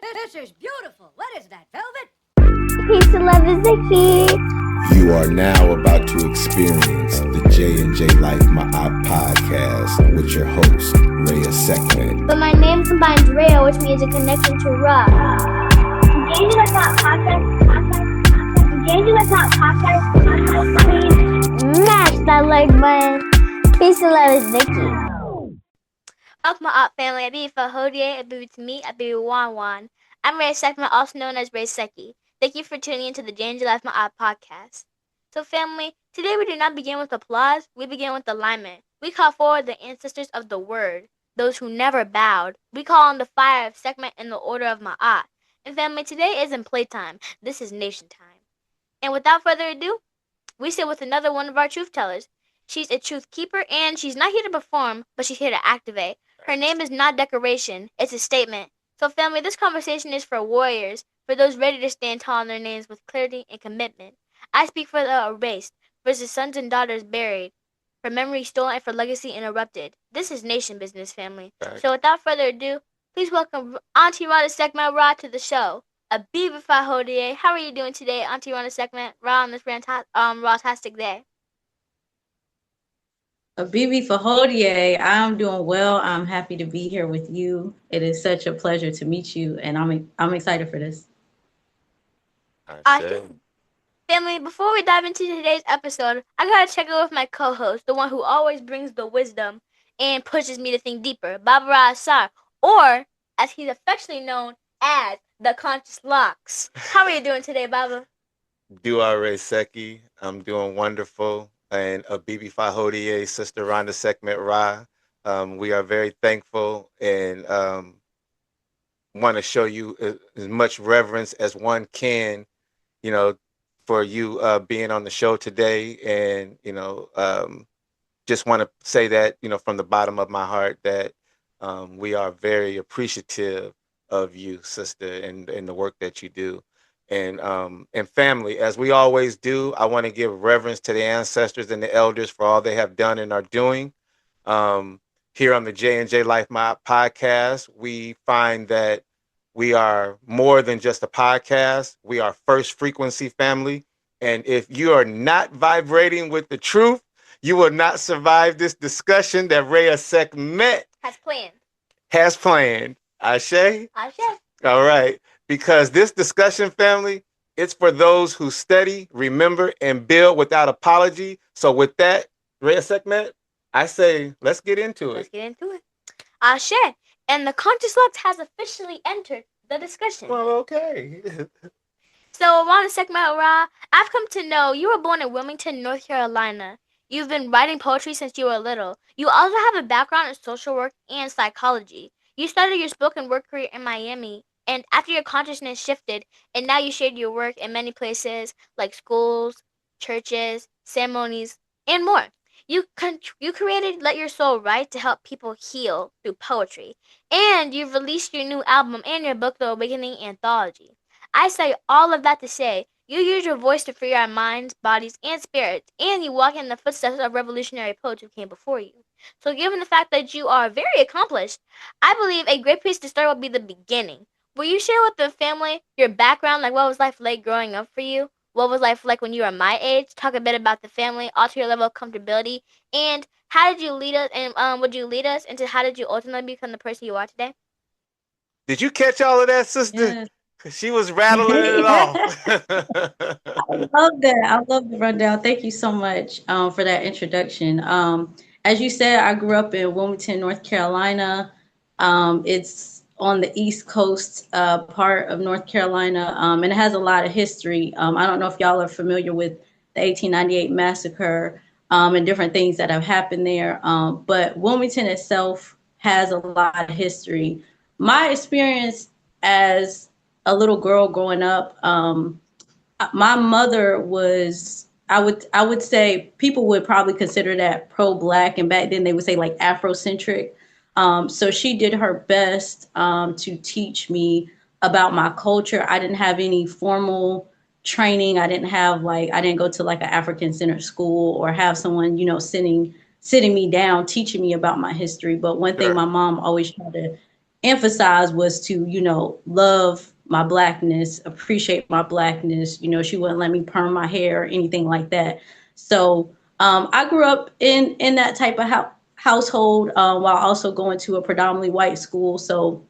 This is beautiful. What is that, velvet? Peace and love is the key. You are now about to experience the J&J-Life podcast with your host, Reya'sekhmet. But my name combines Rhea, which means a connection to Ra. J&J-Life podcast. Please smash that like button. Peace and love is the key. Welcome my Up family, Abibi for Hodie, Abibi to me, Abibi Wan. I'm Reya'sekhmet, also known as Reya'sekhmet. Thank you for tuning into the J&J-Life podcast. So family, today we do not begin with applause, we begin with alignment. We call forward the ancestors of the word, those who never bowed. We call on the fire of Sekhmet in the order of Ma'at. And family, today isn't playtime, this is nation time. And without further ado, we sit with another one of our truth tellers. She's a truth keeper and she's not here to perform, but she's here to activate. Her name is not decoration, it's a statement. So family, this conversation is for warriors, for those ready to stand tall in their names with clarity and commitment. I speak for the erased, versus sons and daughters buried, for memory stolen and for legacy interrupted. This is nation business, family. Right. So without further ado, please welcome Auntie Rhonda Sekhmet Ra to the show. Abibi Hodie, how are you doing today, Auntie Rhonda Sekhmet Ra, on this fantastic day? Abibi Hodie, I'm doing well. I'm happy to be here with you. It is such a pleasure to meet you, and I'm excited for this. Family, before we dive into today's episode, I gotta check in with my co-host, the one who always brings the wisdom and pushes me to think deeper, Asar, or as he's affectionately known as the Conscious Locks. How are you doing today, Baba? Reya'sekhmet. I'm doing wonderful. And Abibi Hodie, Sister Rhonda Sekhmet Ra. We are very thankful and want to show you as much reverence as one can, for you being on the show today. And, just want to say that, from the bottom of my heart that we are very appreciative of you, sister, and the work that you do. And family, as we always do, I want to give reverence to the ancestors and the elders for all they have done and are doing. Here on the J&J-Life podcast, we find that we are more than just a podcast. We are first frequency family. And if you are not vibrating with the truth, you will not survive this discussion that Reya'sekhmet has planned. Ashe? All right. Because this discussion, family, it's for those who study, remember, and build without apology. So with that, Reya'sekhmet, I say, let's get into it. Ashe. And the Conscious Lux has officially entered the discussion. Well, okay. So, Rhonda Sekhmet Ra, I've come to know you were born in Wilmington, North Carolina. You've been writing poetry since you were little. You also have a background in social work and psychology. You started your spoken word career in Miami. And after your consciousness shifted, and now you shared your work in many places like schools, churches, ceremonies, and more. You created Let Your Soul Write to help people heal through poetry. And you've released your new album and your book, The Awakening Anthology. I say all of that to say, you use your voice to free our minds, bodies, and spirits, and you walk in the footsteps of revolutionary poets who came before you. So given the fact that you are very accomplished, I believe a great place to start would be the beginning. Will you share with the family your background, like what was life like growing up for you? What was life like when you were my age? Talk a bit about the family, alter your level of comfortability, and how did you lead us? And would you lead us into how did you ultimately become the person you are today? Did you catch all of that, sister? Yes. She was rattling it off. I love that. I love the rundown. Thank you so much for that introduction. As you said, I grew up in Wilmington, North Carolina. It's on the East Coast part of North Carolina, and it has a lot of history. I don't know if y'all are familiar with the 1898 massacre and different things that have happened there, but Wilmington itself has a lot of history. My experience as a little girl growing up, my mother was, I would say people would probably consider that pro-Black, and back then they would say like Afrocentric. So she did her best to teach me about my culture. I didn't have any formal training. I didn't go to like an African centered school or have someone, sitting me down, teaching me about my history. But one thing my mom always tried to emphasize was to, love my blackness, appreciate my blackness. She wouldn't let me perm my hair or anything like that. So I grew up in that type of household while also going to a predominantly white school. So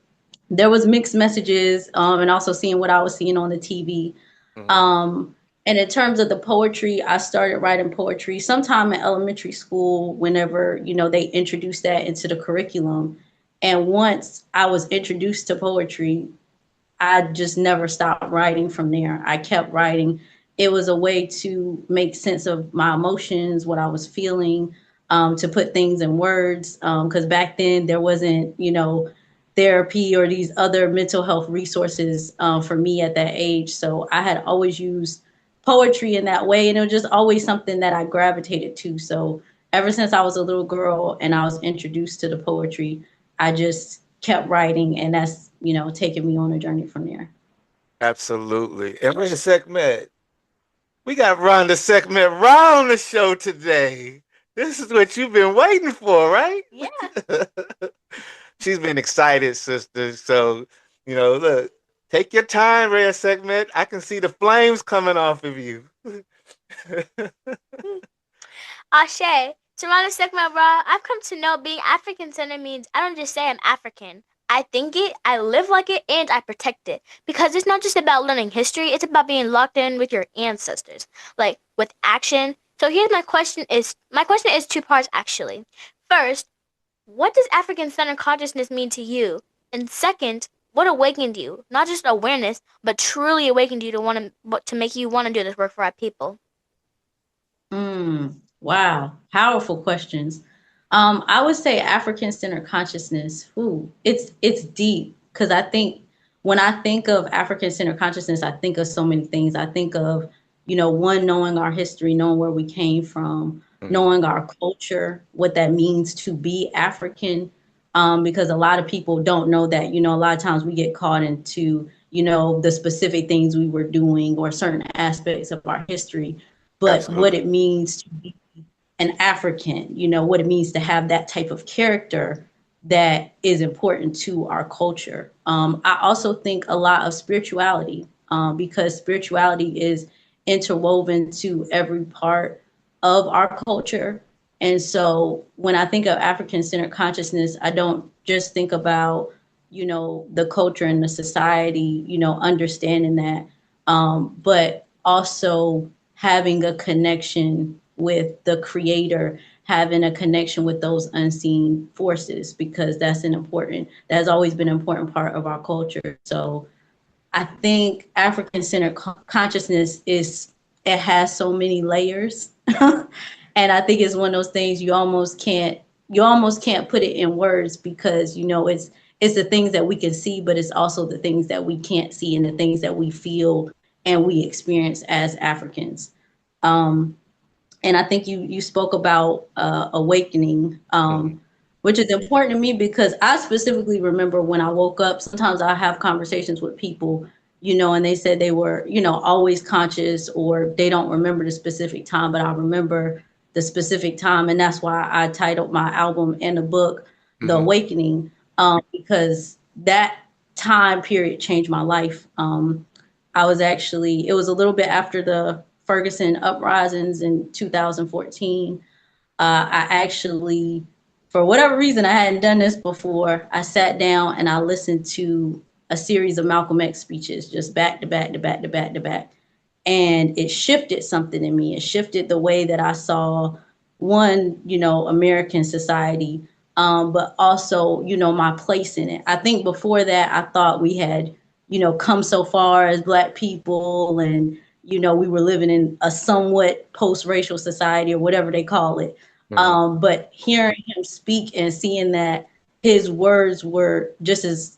there was mixed messages and also seeing what I was seeing on the TV. And in terms of the poetry, I started writing poetry sometime in elementary school whenever, they introduced that into the curriculum. And once I was introduced to poetry, I just never stopped writing from there. I kept writing. It was a way to make sense of my emotions, what I was feeling, to put things in words. Because back then there wasn't, therapy or these other mental health resources for me at that age. So I had always used poetry in that way. And it was just always something that I gravitated to. So ever since I was a little girl and I was introduced to the poetry, I just kept writing, and that's, taking me on a journey from there. Absolutely. And Reya'sekhmet, we got Rhonda Sekhmet Ra on the show today. This is what you've been waiting for, right? Yeah. She's been excited, sister. So, look, take your time, Reya'sekhmet. I can see the flames coming off of you. Ashe, to Rhonda Sekhmet Ra, I've come to know being African-centered means I don't just say I'm African. I think it, I live like it, and I protect it. Because it's not just about learning history, it's about being locked in with your ancestors. Like, with action. So here's my question is two parts, actually. First, what does African-centered consciousness mean to you? And second, what awakened you? Not just awareness, but truly awakened you to make you want to do this work for our people. Wow, powerful questions. I would say African-centered consciousness. It's deep, because I think when I think of African-centered consciousness, I think of so many things. I think of, one, knowing our history, knowing where we came from, knowing our culture, what that means to be African. Because a lot of people don't know that, a lot of times we get caught into, the specific things we were doing or certain aspects of our history. But Absolutely. what it means to be an African, what it means to have that type of character that is important to our culture. I also think a lot of spirituality, because spirituality is interwoven to every part of our culture. And so when I think of African-centered consciousness, I don't just think about, the culture and the society, understanding that, but also having a connection with the creator, having a connection with those unseen forces, because that's has always been an important part of our culture. So I think African-centered consciousness it has so many layers. And I think it's one of those things you almost can't put it in words, because, it's the things that we can see, but it's also the things that we can't see and the things that we feel and we experience as Africans. And I think you spoke about awakening, which is important to me, because I specifically remember when I woke up. Sometimes I have conversations with people, and they said they were, always conscious, or they don't remember the specific time, but I remember the specific time. And that's why I titled my album and the book, The Awakening, because that time period changed my life. It was a little bit after the Ferguson uprisings in 2014. I actually, for whatever reason, I hadn't done this before. I sat down and I listened to a series of Malcolm X speeches, just back to back to back to back to back. And it shifted something in me. It shifted the way that I saw, one, American society, but also, my place in it. I think before that, I thought we had, come so far as Black people, and, we were living in a somewhat post-racial society, or whatever they call it. But hearing him speak and seeing that his words were just as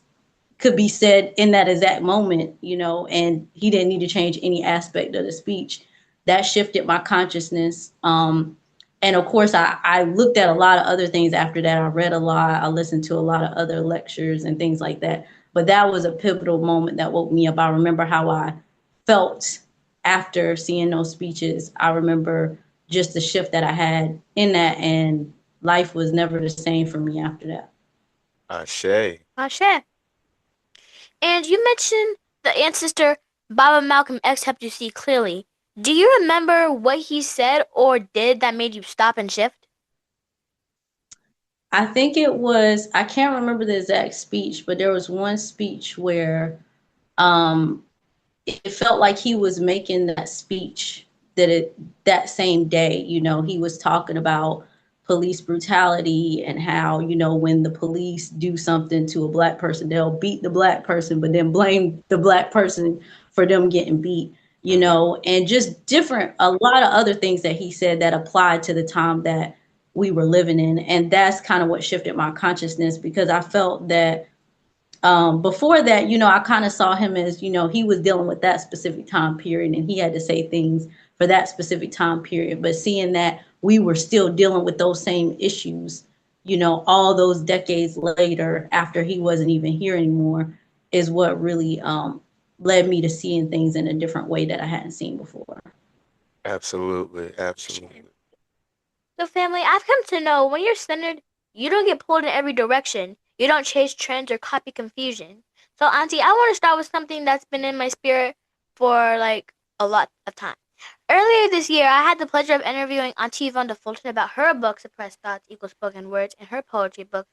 could be said in that exact moment, and he didn't need to change any aspect of the speech, that shifted my consciousness. And of course, I looked at a lot of other things after that. I read a lot. I listened to a lot of other lectures and things like that. But that was a pivotal moment that woke me up. I remember how I felt after seeing those speeches. I remember just the shift that I had in that, and life was never the same for me after that. Ashe. Ashe. And you mentioned the ancestor Baba Malcolm X helped you see clearly. Do you remember what he said or did that made you stop and shift? I think it was, I can't remember the exact speech, but there was one speech where um, it felt like he was making that speech that same day. You know, he was talking about police brutality and how, you know, when the police do something to a black person, they'll beat the black person, but then blame the black person for them getting beat, you know, and just a lot of other things that he said that applied to the time that we were living in. And that's kind of what shifted my consciousness, because I felt that before that, you know, I kind of saw him as, you know, he was dealing with that specific time period and he had to say things for that specific time period. But seeing that we were still dealing with those same issues, you know, all those decades later after he wasn't even here anymore, is what really led me to seeing things in a different way that I hadn't seen before. Absolutely. Absolutely. So, family, I've come to know when you're centered, you don't get pulled in every direction. You don't chase trends or copy confusion. So, Auntie, I want to start with something that's been in my spirit for like a lot of time. Earlier this year, I had the pleasure of interviewing Auntie Rhonda Sekhmet about her book, Suppressed Thoughts Equal Spoken Words, and her poetry book.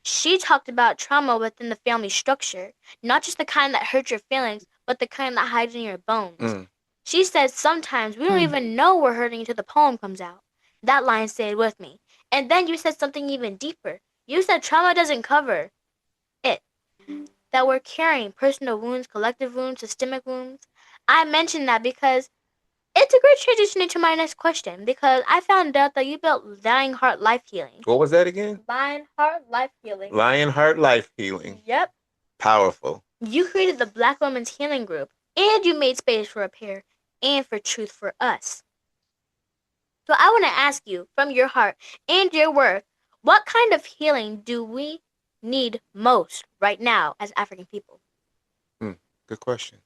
She talked about trauma within the family structure, not just the kind that hurts your feelings, but the kind that hides in your bones. She said sometimes we don't even know we're hurting until the poem comes out. That line stayed with me. And then you said something even deeper. You said trauma doesn't cover it, that we're carrying personal wounds, collective wounds, systemic wounds. I mentioned that because it's a great transition into my next question, because I found out that you built Lionheart Life Healing. What was that again? Lionheart Life Healing. Lionheart Life Healing. Yep. Powerful. You created the Black Women's Healing Group, and you made space for repair and for truth for us. So I want to ask you, from your heart and your work, what kind of healing do we need most right now as African people? Good question.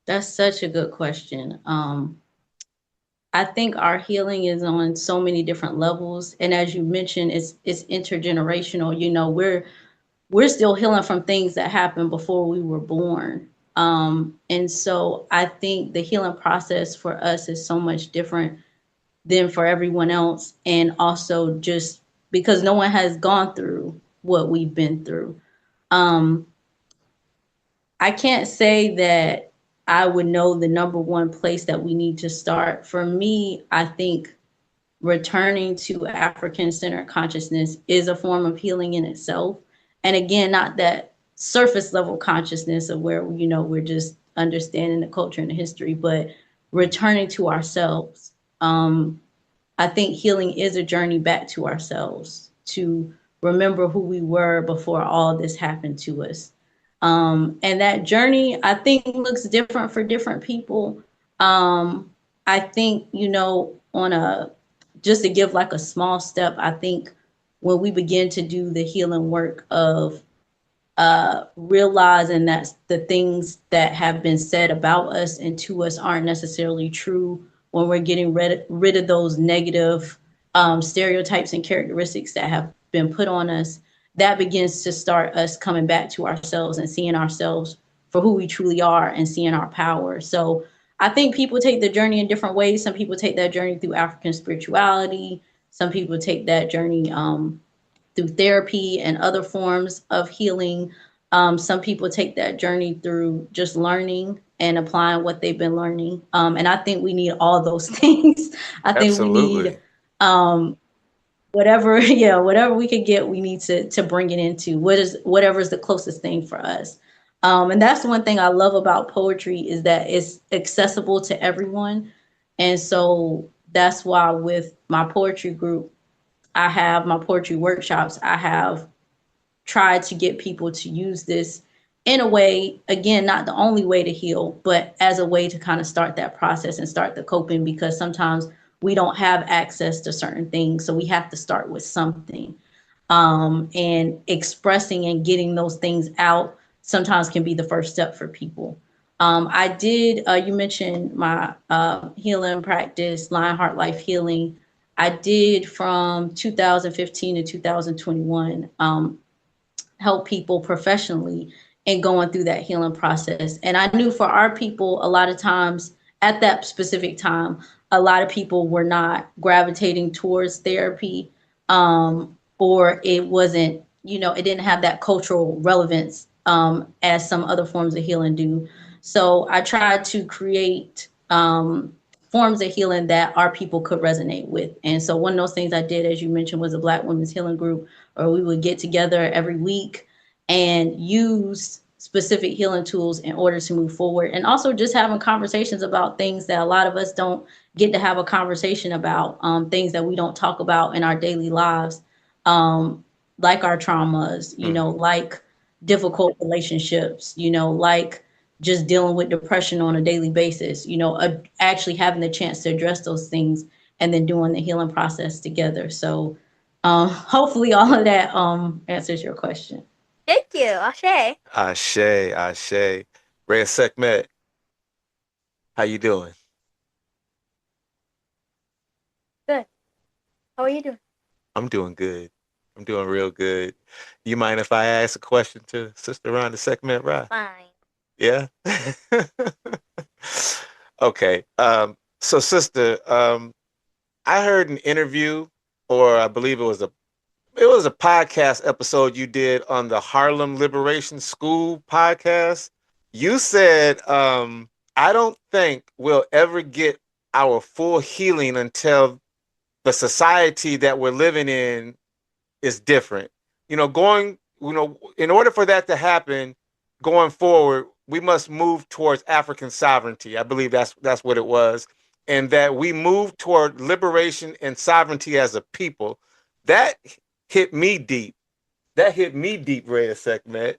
That's such a good question. I think our healing is on so many different levels, and as you mentioned, it's intergenerational. You know, we're still healing from things that happened before we were born. And so I think the healing process for us is so much different than for everyone else, and also just because no one has gone through what we've been through. I can't say that I would know the number one place that we need to start. For me, I think returning to African centered consciousness is a form of healing in itself. And again, not that surface level consciousness of where, you know, we're just understanding the culture and the history, but returning to ourselves. I think healing is a journey back to ourselves, to remember who we were before all this happened to us. And that journey, I think, looks different for different people. I think, you know, just to give like a small step, I think when we begin to do the healing work of realizing that the things that have been said about us and to us aren't necessarily true, when we're getting rid of those negative stereotypes and characteristics that have been put on us, that begins to start us coming back to ourselves and seeing ourselves for who we truly are and seeing our power. So I think people take the journey in different ways. Some people take that journey through African spirituality. Some people take that journey through therapy and other forms of healing. Some people take that journey through just learning and applying what they've been learning. And I think we need all those things. I think Absolutely. we need whatever we could get, we need to bring it into whatever is the closest thing for us. And that's one thing I love about poetry, is that it's accessible to everyone. And so that's why with my poetry group, I have my poetry workshops, I have tried to get people to use this in a way, again, not the only way to heal, but as a way to kind of start that process and start the coping, because sometimes we don't have access to certain things. So we have to start with something. And expressing and getting those things out sometimes can be the first step for people. I did, you mentioned my healing practice, Lionheart Life Healing. I did from 2015 to 2021. help people professionally in going through that healing process. And I knew for our people, a lot of times at that specific time, a lot of people were not gravitating towards therapy, or it wasn't, it didn't have that cultural relevance as some other forms of healing do. So I tried to create forms of healing that our people could resonate with. And so one of those things I did, as you mentioned, was a Black Women's Healing Group, or we would get together every week and use specific healing tools in order to move forward. And also just having conversations about things that a lot of us don't get to have a conversation about, things that we don't talk about in our daily lives, like our traumas, like difficult relationships, like just dealing with depression on a daily basis, actually having the chance to address those things and then doing the healing process together. So hopefully all of that answers your question. Thank you, Ashe. Ashe. Reya'sekhmet, how you doing? Good. How are you doing? I'm doing good. I'm doing real good. You mind if I ask a question to Sister Rhonda Sekhmet, right? Fine. Yeah. Okay. So sister, I heard an interview, or I believe it was a podcast episode you did on the Harlem Liberation School podcast. You said, I don't think we'll ever get our full healing until the society that we're living in is different. In order for that to happen going forward, we must move towards African sovereignty. I believe that's what it was. And that we move toward liberation and sovereignty as a people. That hit me deep. Reya'sekhmet,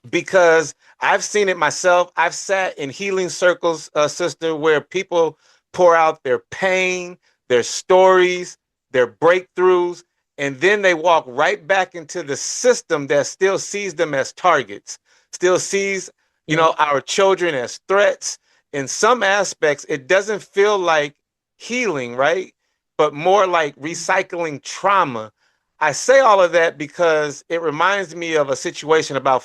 because I've seen it myself. I've sat in healing circles, sister, where people pour out their pain, their stories, their breakthroughs, and then they walk right back into the system that still sees them as targets, still sees, our children as threats. In some aspects, it doesn't feel like healing, right? But more like recycling trauma. I say all of that because it reminds me of a situation about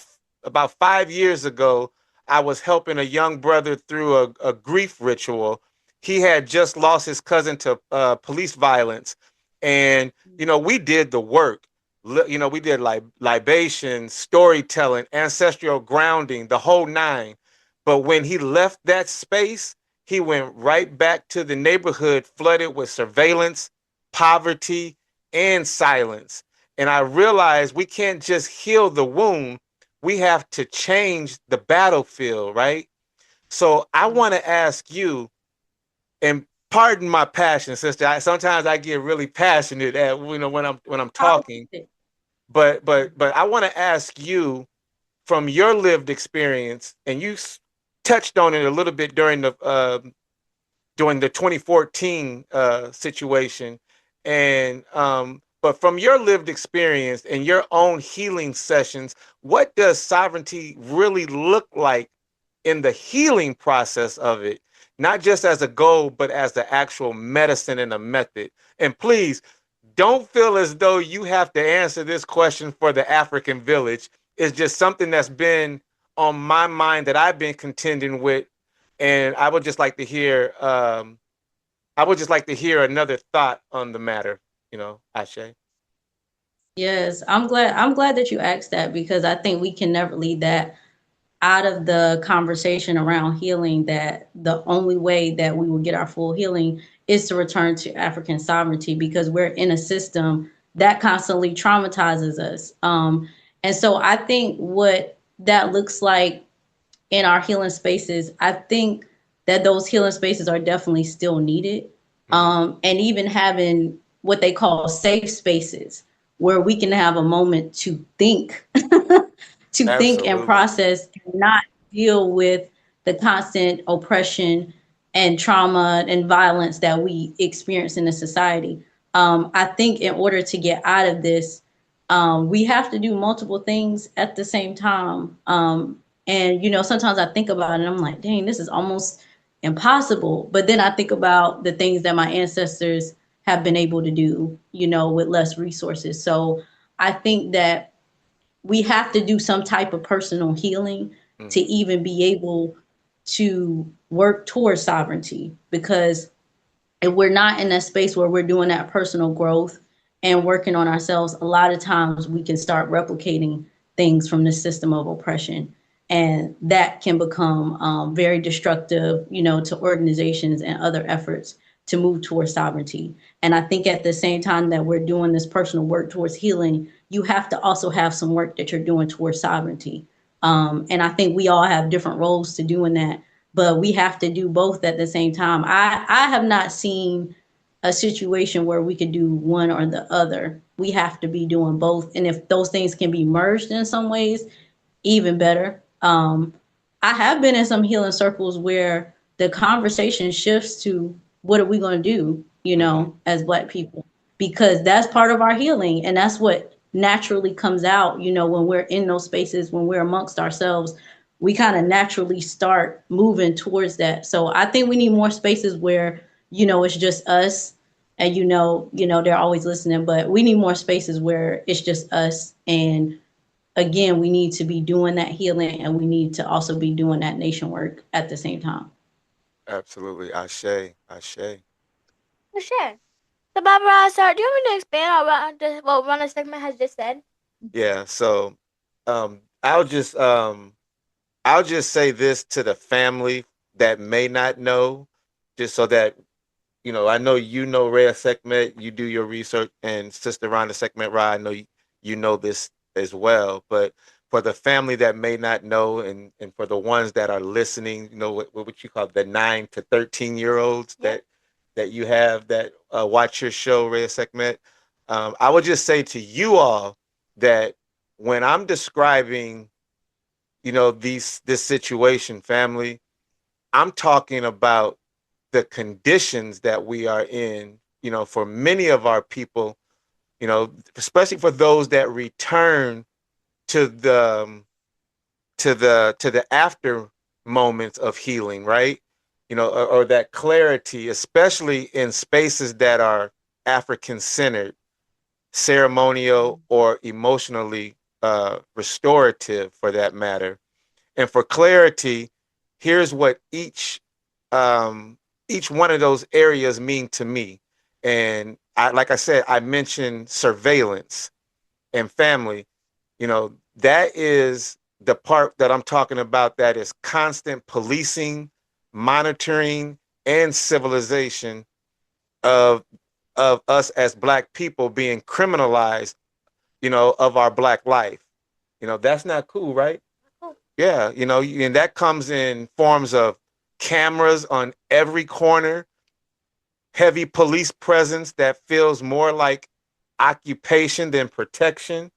5 years ago. I was helping a young brother through a grief ritual. He had just lost his cousin to police violence. And, we did the work. We did libation, storytelling, ancestral grounding, the whole nine. But when he left that space, he went right back to the neighborhood flooded with surveillance, poverty, and silence. And I realized we can't just heal the wound. We have to change the battlefield, right? So I want to ask you, and pardon my passion, sister. Sometimes I get really passionate at when I'm talking. But I want to ask you, from your lived experience, and you touched on it a little bit during the 2014 situation, and but from your lived experience and your own healing sessions, what does sovereignty really look like in the healing process of it? Not just as a goal, but as the actual medicine and a method. And please, don't feel as though you have to answer this question for the African village. It's just something that's been on my mind that I've been contending with. And I would just like to hear another thought on the matter, Ashe. Yes, I'm glad that you asked that, because I think we can never leave that out of the conversation around healing, that the only way that we will get our full healing is to return to African sovereignty, because we're in a system that constantly traumatizes us. And so I think what that looks like in our healing spaces, I think that those healing spaces are definitely still needed. And even having what they call safe spaces where we can have a moment to think, think and process, and not deal with the constant oppression and trauma and violence that we experience in the society. I think in order to get out of this, we have to do multiple things at the same time. And, sometimes I think about it and I'm like, dang, this is almost impossible. But then I think about the things that my ancestors have been able to do, with less resources. So I think that we have to do some type of personal healing to even be able to work towards sovereignty, because if we're not in that space where we're doing that personal growth and working on ourselves, a lot of times we can start replicating things from the system of oppression. And that can become very destructive, to organizations and other efforts to move towards sovereignty. And I think at the same time that we're doing this personal work towards healing, you have to also have some work that you're doing towards sovereignty. And I think we all have different roles to doing that, but we have to do both at the same time. I have not seen a situation where we could do one or the other. We have to be doing both. And if those things can be merged in some ways, even better. I have been in some healing circles where the conversation shifts to what are we going to do, as Black people, because that's part of our healing. And that's what naturally comes out, when we're in those spaces, when we're amongst ourselves, we kind of naturally start moving towards that. So I think we need more spaces where, it's just us, and they're always listening, but we need more spaces where it's just us. And again, we need to be doing that healing, and we need to also be doing that nation work at the same time. Absolutely. Ashe. For sure. So, Barbara, Asar, do you want me to expand on what Rhonda Sekhmet has just said? Yeah. So, I'll just say this to the family that may not know, just so that I know Reya'sekhmet, you do your research, and Sister Rhonda Sekhmet Ra, I know you know this as well. But for the family that may not know, and for the ones that are listening, what you call the 9 to 13-year-olds that you have that watch your show, Reya'sekhmet, I would just say to you all that when I'm describing, this situation, family, I'm talking about the conditions that we are in, for many of our people, especially for those that return to the after moments of healing, right? Or that clarity, especially in spaces that are African centered, ceremonial, or emotionally restorative, for that matter. And for clarity, here's what each one of those areas mean to me. And like I said, I mentioned surveillance and family. That is the part that I'm talking about, that is constant policing, monitoring, and civilization of us as Black people being criminalized, of our Black life. That's not cool, right? Yeah, and that comes in forms of cameras on every corner, heavy police presence that feels more like occupation than protection,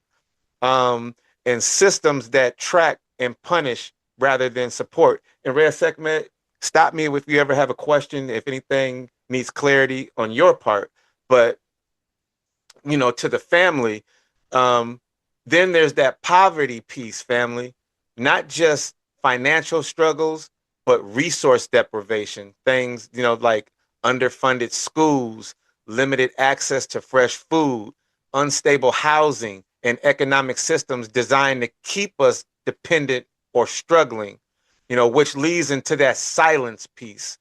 and systems that track and punish rather than support. And Reya'sekhmet, stop me if you ever have a question, if anything needs clarity on your part. But, to the family, then there's that poverty piece, family, not just financial struggles, but resource deprivation, things, like underfunded schools, limited access to fresh food, unstable housing, and economic systems designed to keep us dependent or struggling, which leads into that silence piece,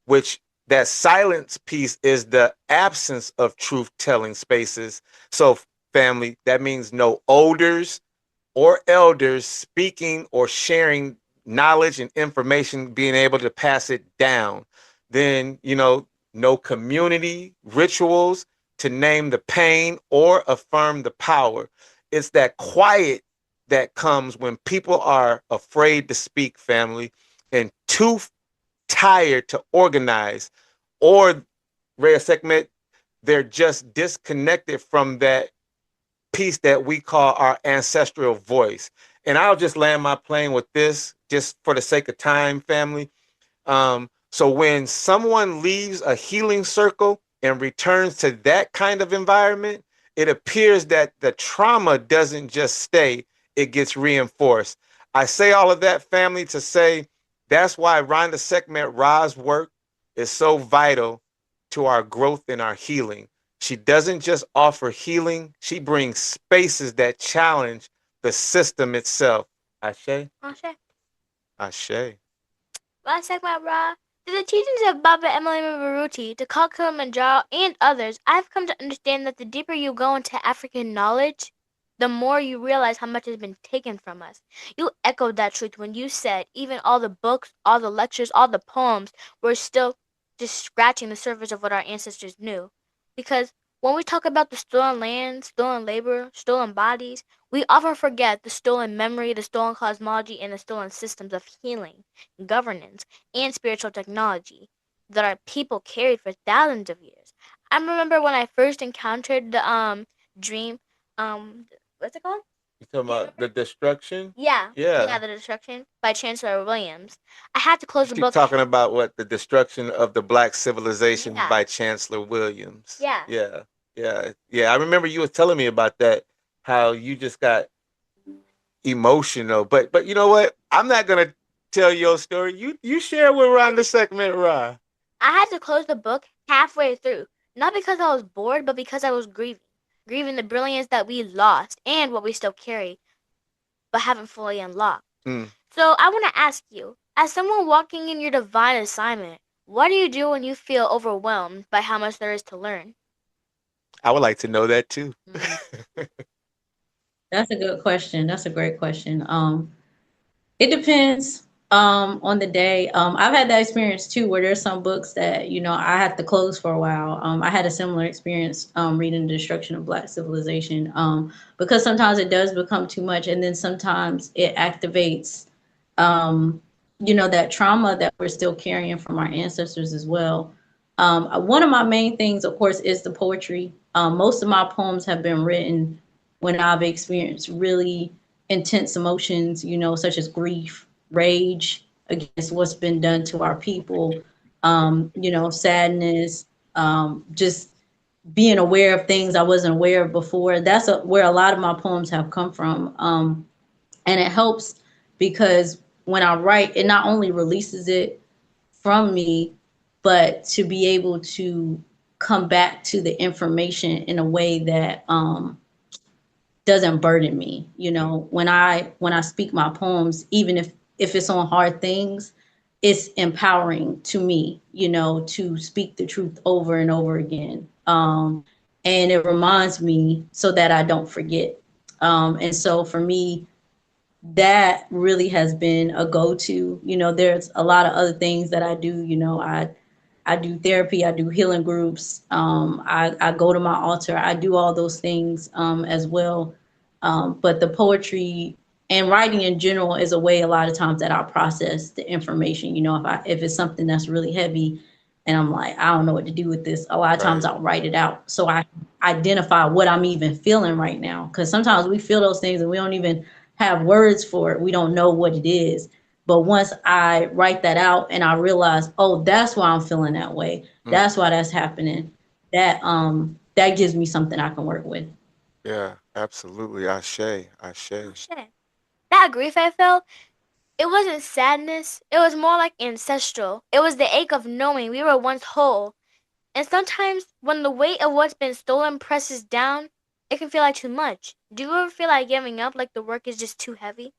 which that silence piece is the absence of truth-telling spaces. So, family, that means no elders or elders speaking or sharing knowledge and information, being able to pass it down. Then, no community rituals to name the pain or affirm the power. It's that quiet that comes when people are afraid to speak, family, and too tired to organize, or Reya'sekhmet, they're just disconnected from that piece that we call our ancestral voice. And I'll just land my plane with this, just for the sake of time, family. So when someone leaves a healing circle and returns to that kind of environment, it appears that the trauma doesn't just stay, it gets reinforced. I say all of that, family, to say that's why Rhonda Sekhmet Ra's work is so vital to our growth and our healing. She doesn't just offer healing, she brings spaces that challenge the system itself. Ashe? Ashe. Ashe. Well, Sekhmet Ra, through the teachings of Baba Emily Maruti, the Call Kilimanjaro, and others, I've come to understand that the deeper you go into African knowledge, the more you realize how much has been taken from us. You echoed that truth when you said even all the books, all the lectures, all the poems were still just scratching the surface of what our ancestors knew. Because when we talk about the stolen land, stolen labor, stolen bodies, we often forget the stolen memory, the stolen cosmology, and the stolen systems of healing, governance, and spiritual technology that our people carried for thousands of years. I remember when I first encountered the dream, what's it called? You talking about the destruction? Yeah, Yeah. The Destruction by Chancellor Williams. I had to close the Keep book. talking about what the destruction of the black civilization Yeah. by Chancellor Williams. Yeah. Yeah. I remember you were telling me about that, how you just got emotional. But you know what? I'm not gonna tell your story. You share with Rhonda Sekhmet Ra. I had to close the book halfway through, not because I was bored, but because I was grieving the brilliance that we lost and what we still carry, but haven't fully unlocked. Mm. So I want to ask you, as someone walking in your divine assignment, what do you do when you feel overwhelmed by how much there is to learn? I would like to know that too. That's a good question. That's a great question. It depends on the day. I've had that experience too, where there's some books that I had to close for a while. I had a similar experience reading The Destruction of Black Civilization, because sometimes it does become too much, and then sometimes it activates that trauma that we're still carrying from our ancestors as well. One of my main things, of course, is the poetry. Most of my poems have been written when I've experienced really intense emotions, such as grief, rage against what's been done to our people, sadness, just being aware of things I wasn't aware of before. That's where a lot of my poems have come from. And it helps because when I write, it not only releases it from me, but to be able to come back to the information in a way that doesn't burden me. When I speak my poems, even if it's on hard things, it's empowering to me, to speak the truth over and over again. And it reminds me so that I don't forget. And so for me, that really has been a go-to. There's a lot of other things that I do. I do therapy, I do healing groups, I go to my altar, I do all those things as well. But the poetry and writing in general is a way a lot of times that I process the information. If it's something that's really heavy and I'm like, I don't know what to do with this, a lot of times I'll write it out so I identify what I'm even feeling right now. Because sometimes we feel those things and we don't even have words for it. We don't know what it is. But once I write that out and I realize, oh, that's why I'm feeling that way. That's why that's happening. That gives me something I can work with. Yeah, absolutely. Ashe. That grief I felt, it wasn't sadness. It was more like ancestral. It was the ache of knowing we were once whole. And sometimes when the weight of what's been stolen presses down, it can feel like too much. Do you ever feel like giving up, like the work is just too heavy?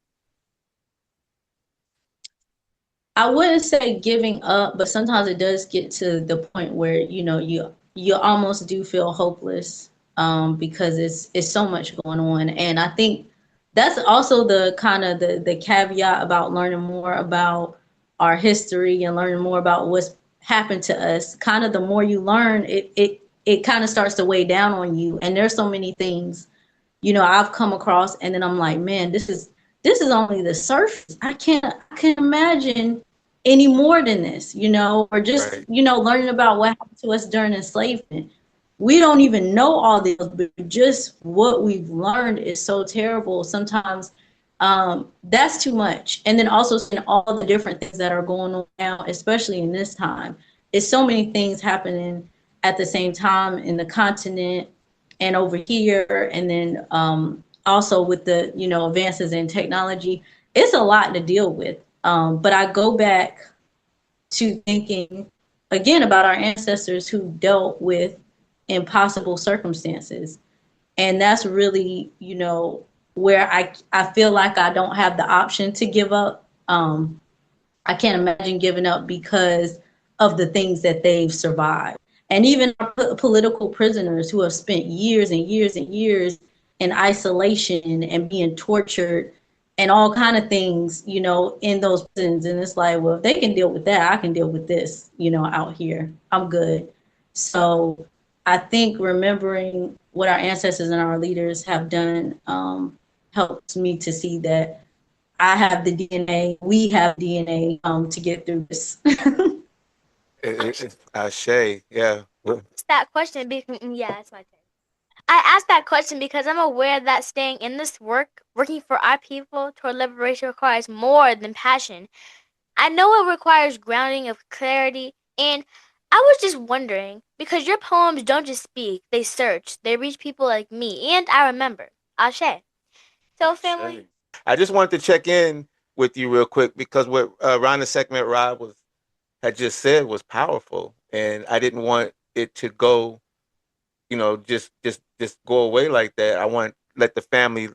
I wouldn't say giving up, but sometimes it does get to the point where you almost do feel hopeless, because it's so much going on. And I think that's also the kind of the caveat about learning more about our history and learning more about what's happened to us. Kind of the more you learn, it kind of starts to weigh down on you. And there's so many things I've come across, and then I'm like, man, this is only the surface. I can't imagine any more than this, or just, learning about what happened to us during enslavement. We don't even know all this, but just what we've learned is so terrible. Sometimes that's too much. And then also seeing all the different things that are going on now, especially in this time. It's so many things happening at the same time in the continent and over here. And then also with the, advances in technology, it's a lot to deal with. But I go back to thinking again about our ancestors who dealt with impossible circumstances. And that's really, where I feel like I don't have the option to give up. I can't imagine giving up because of the things that they've survived. And even our political prisoners who have spent years and years and years in isolation and being tortured and all kind of things, you know, in those prisons. And it's like, well, if they can deal with that, I can deal with this, you know, out here. I'm good. So I think remembering what our ancestors and our leaders have done helps me to see that I have the DNA, we have DNA to get through this. It's Ashe, yeah. It's that question because yeah, it's my turn. I asked that question because I'm aware that staying in this work, working for our people toward liberation requires more than passion. I know it requires grounding of clarity, and I was just wondering because your poems don't just speak, they search, they reach people like me, and I remember. Ashe. So, family. I just wanted to check in with you real quick because what Rhonda Sekhmet Rob had just said was powerful, and I didn't want it to go, you know, just go away like that. I want let the family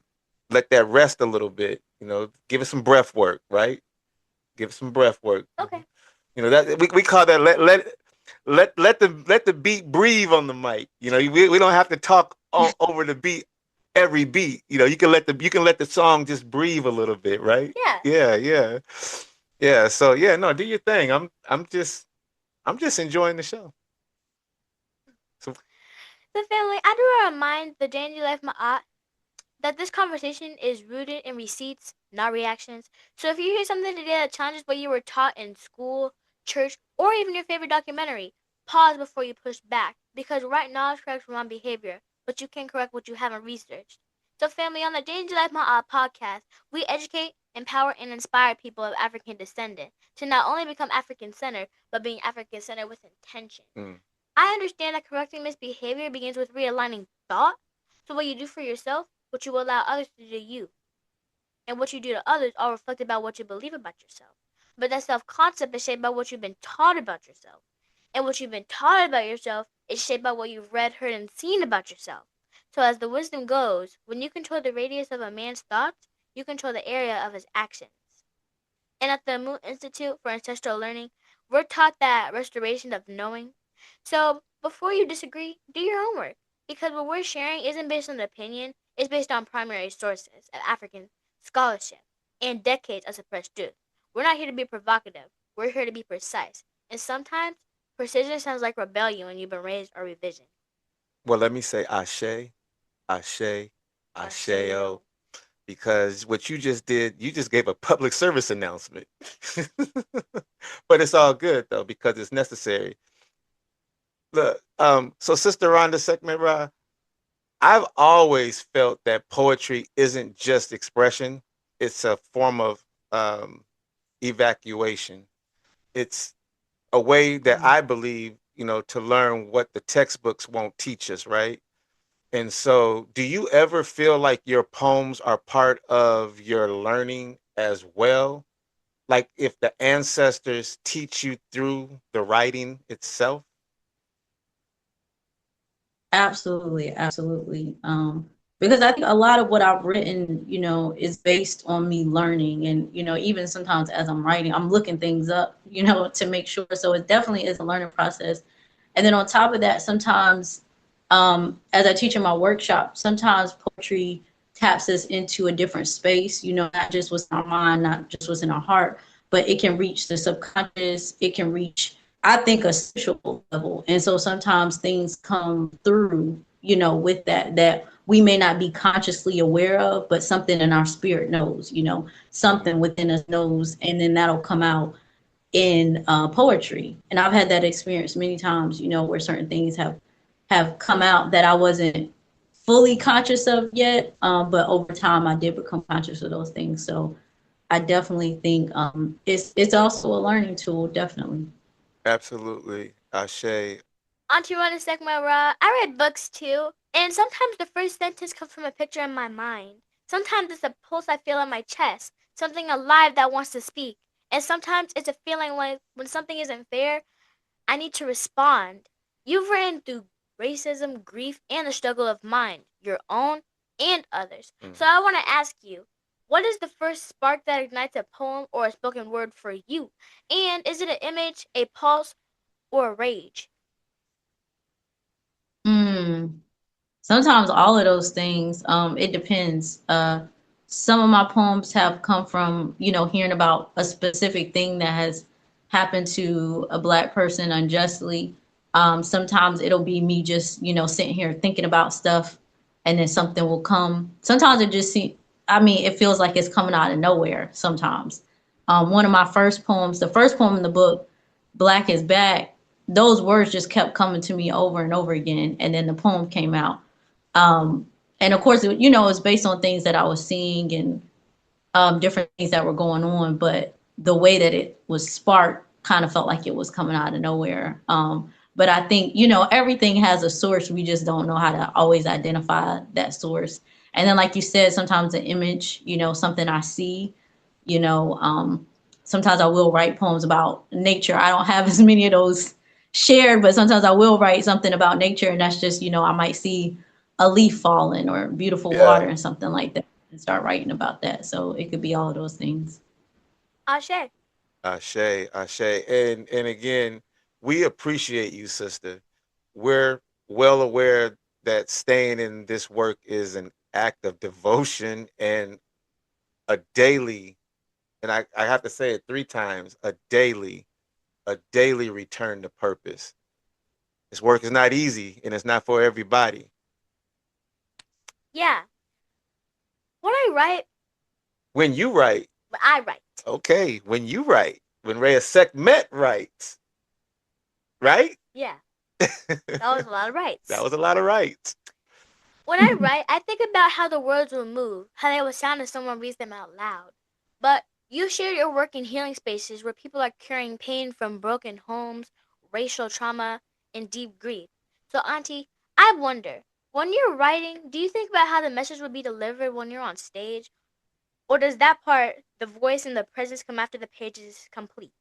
let that rest a little bit. You know, give it some breath work, right? Give it some breath work. Okay. You know that we call that let the beat breathe on the mic. You know, we don't have to talk over the beat every beat. You know, you can let the song just breathe a little bit, right? Yeah. Yeah. So yeah, no, do your thing. I'm just enjoying the show. So The family, I do want to remind the J&J-Life Ma'at that this conversation is rooted in receipts, not reactions. So if you hear something today that challenges what you were taught in school, church, or even your favorite documentary, pause before you push back. Because right knowledge corrects wrong behavior, but you can correct what you haven't researched. So family, on the J&J-Life Ma'at podcast, we educate, empower, and inspire people of African descent to not only become African-centered, but being African-centered with intention. I understand that correcting misbehavior begins with realigning thought. So what you do for yourself, what you allow others to do to you, and what you do to others all reflect about what you believe about yourself. But that self-concept is shaped by what you've been taught about yourself. And what you've been taught about yourself is shaped by what you've read, heard, and seen about yourself. So as the wisdom goes, when you control the radius of a man's thoughts, you control the area of his actions. And at the Moon Institute for Ancestral Learning, we're taught that restoration of knowing. So before you disagree, do your homework. Because what we're sharing isn't based on opinion, it's based on primary sources of African scholarship and decades of suppressed truth. We're not here to be provocative, we're here to be precise. And sometimes, precision sounds like rebellion when you've been raised or revision. well, let me say Ashe, Ashe, Asheo. Because what you just did, you just gave a public service announcement. But it's all good though, because it's necessary. Look, so Sister Rhonda Sekhmet Ra, I've always felt that poetry isn't just expression; it's a form of evacuation. It's a way that I believe, you know, to learn what the textbooks won't teach us, right? And so, do you ever feel like your poems are part of your learning as well? Like if the ancestors teach you through the writing itself? Absolutely, absolutely. Because I think a lot of what I've written, you know, is based on me learning, and you know, even sometimes as I'm writing, I'm looking things up, you know, to make sure. So it definitely is a learning process. And then on top of that, sometimes, as I teach in my workshop, sometimes poetry taps us into a different space. You know, not just what's in our mind, not just what's in our heart, but it can reach the subconscious. It can reach, I think, a spiritual level. And so sometimes things come through, you know, with that we may not be consciously aware of, but something in our spirit knows, you know, something within us knows, and then that'll come out in poetry. And I've had that experience many times, you know, where certain things have come out that I wasn't fully conscious of yet, but over time I did become conscious of those things. So I definitely think it's also a learning tool, definitely. Absolutely. Ashe. Auntie Rhonda Sekhmet Ra, I read books too, and sometimes the first sentence comes from a picture in my mind. Sometimes it's a pulse I feel in my chest, something alive that wants to speak. And sometimes it's a feeling like when something isn't fair, I need to respond. You've ran through racism, grief, and the struggle of mine, your own and others. So I want to ask you, what is the first spark that ignites a poem or a spoken word for you? And is it an image, a pulse, or a rage? Sometimes all of those things. It depends. Some of my poems have come from, hearing about a specific thing that has happened to a Black person unjustly. Sometimes it'll be me just, sitting here thinking about stuff, and then something will come. Sometimes it feels like it's coming out of nowhere sometimes. One of my first poems, the first poem in the book, Black is Back, those words just kept coming to me over and over again. And then the poem came out. And of course, it's based on things that I was seeing and different things that were going on. But the way that it was sparked kind of felt like it was coming out of nowhere. But I think, everything has a source. We just don't know how to always identify that source. And then, like you said, sometimes an image, something I see, sometimes I will write poems about nature. I don't have as many of those shared, but sometimes I will write something about nature. And that's just, I might see a leaf falling or beautiful water and something like that and start writing about that. So it could be all of those things. Ashe. Ashe. And again, we appreciate you, sister. We're well aware that staying in this work is an act of devotion and a daily, and I have to say it 3 times, a daily return to purpose. This work is not easy and it's not for everybody. Yeah. When I write. When you write. When I write. Okay, when you write. When Reya'sekhmet writes. Right? Yeah. That was a lot of rights. That was a lot of rights. When I write, I think about how the words will move, how they will sound if someone reads them out loud. But you share your work in healing spaces where people are carrying pain from broken homes, racial trauma, and deep grief. So, Auntie, I wonder, when you're writing, do you think about how the message will be delivered when you're on stage? Or does that part, the voice and the presence, come after the page is complete?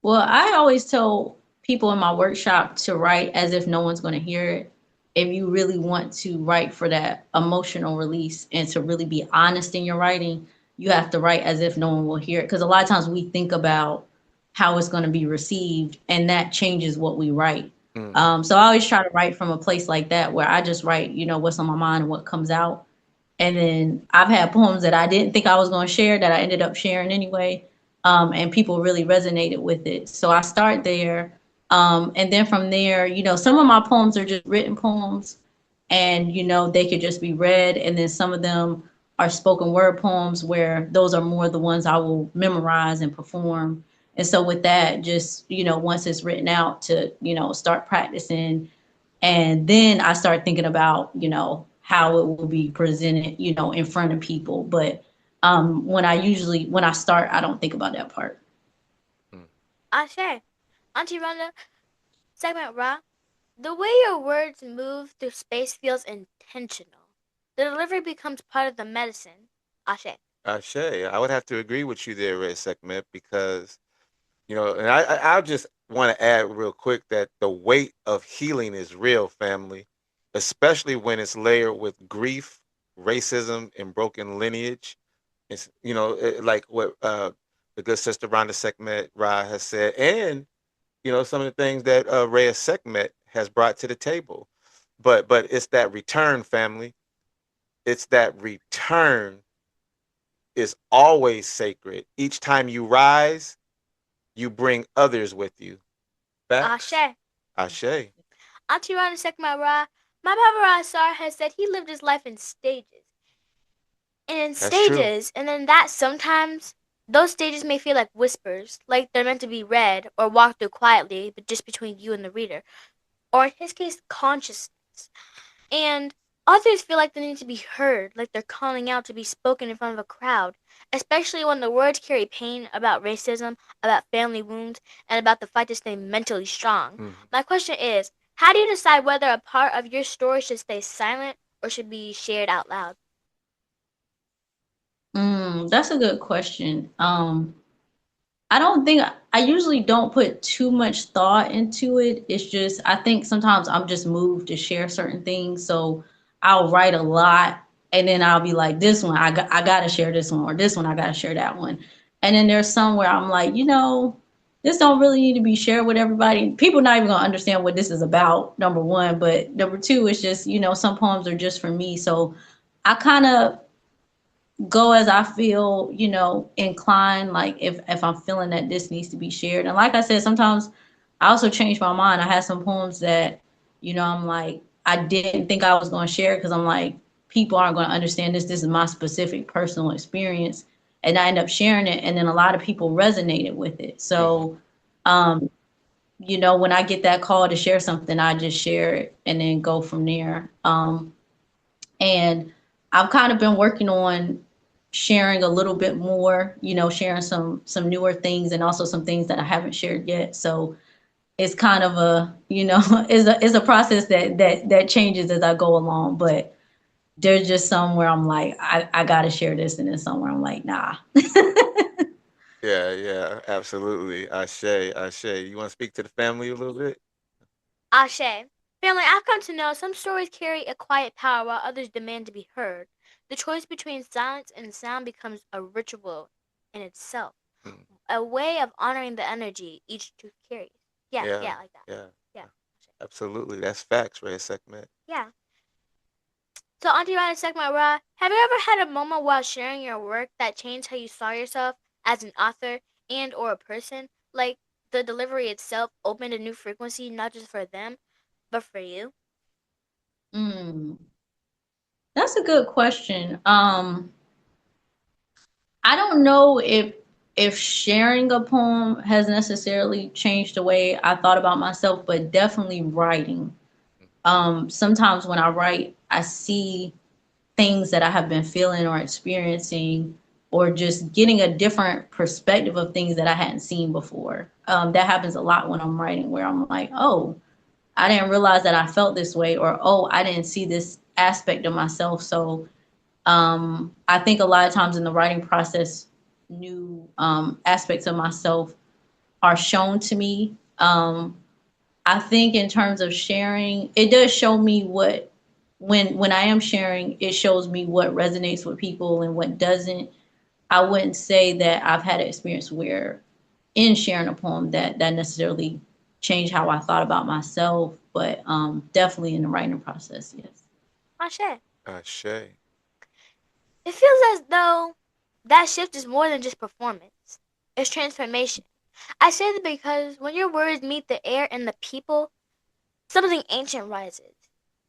Well, I always tell people in my workshop to write as if no one's going to hear it. If you really want to write for that emotional release and to really be honest in your writing, you have to write as if no one will hear it. Because a lot of times we think about how it's going to be received, and that changes what we write. So I always try to write from a place like that, where I just write, what's on my mind and what comes out. And then I've had poems that I didn't think I was going to share that I ended up sharing anyway. And people really resonated with it. So I start there. And then from there, some of my poems are just written poems, and, they could just be read. And then some of them are spoken word poems, where those are more the ones I will memorize and perform. And so with that, just, once it's written out, to, start practicing. And then I start thinking about, how it will be presented, in front of people. But when I start, I don't think about that part. Ashe. Auntie Rhonda Sekhmet Ra, the way your words move through space feels intentional. The delivery becomes part of the medicine. Ashe. Ashe. I would have to agree with you there, Reya'sekhmet, because, and I'll just want to add real quick that the weight of healing is real, family, especially when it's layered with grief, racism, and broken lineage. It's, like what the good sister Rhonda Sekhmet Ra has said, and, some of the things that Reya'sekhmet has brought to the table. But it's that return, family. It's that return is always sacred. Each time you rise, you bring others with you. Facts? Ashe. Ashe. Auntie Rhonda Sekhmet Ra, my Papa Asar has said he lived his life in stages. And in That's stages, and then that sometimes those stages may feel like whispers, like they're meant to be read or walked through quietly, but just between you and the reader. Or in his case, consciousness. And others feel like they need to be heard, like they're calling out to be spoken in front of a crowd, especially when the words carry pain about racism, about family wounds, and about the fight to stay mentally strong. My question is, how do you decide whether a part of your story should stay silent or should be shared out loud? That's a good question. I usually don't put too much thought into it. It's just, I think sometimes I'm just moved to share certain things. So I'll write a lot, and then I'll be like, this one I gotta share this one, or this one I gotta share that one. And then there's some where I'm like, this don't really need to be shared with everybody. People not even gonna understand what this is about, number one. But number two, it's just, some poems are just for me. So I kind of go as I feel, inclined, like if I'm feeling that this needs to be shared. And like I said, sometimes I also change my mind. I had some poems that, I'm like, I didn't think I was going to share because I'm like, people aren't going to understand this. This is my specific personal experience. And I end up sharing it. And then a lot of people resonated with it. So, when I get that call to share something, I just share it and then go from there. And I've kind of been working on sharing a little bit more, sharing some newer things and also some things that I haven't shared yet. So it's kind of a, is a process that changes as I go along. But there's just some where I'm like, I gotta share this, and then somewhere I'm like, nah. Yeah, absolutely. Ashe. You want to speak to the family a little bit? Ashe. Family, I've come to know some stories carry a quiet power while others demand to be heard. The choice between silence and sound becomes a ritual in itself, a way of honoring the energy each truth carries. Yeah, like that. Yeah. Absolutely. That's facts, Reya'sekhmet. Yeah. So, Auntie Reya'sekhmet Ra, have you ever had a moment while sharing your work that changed how you saw yourself as an author and or a person? Like the delivery itself opened a new frequency, not just for them, but for you? That's a good question. I don't know if sharing a poem has necessarily changed the way I thought about myself, but definitely writing. Sometimes when I write, I see things that I have been feeling or experiencing, or just getting a different perspective of things that I hadn't seen before. That happens a lot when I'm writing, where I'm like, oh, I didn't realize that I felt this way, or oh, I didn't see this aspect of myself. So I think a lot of times in the writing process, new aspects of myself are shown to me. I think in terms of sharing, it does show me what, when I am sharing, it shows me what resonates with people and what doesn't. I wouldn't say that I've had an experience where in sharing a poem that necessarily changed how I thought about myself, but definitely in the writing process, yes. Ashe. Ashe. It feels as though that shift is more than just performance. It's transformation. I say that because when your words meet the air and the people, something ancient rises.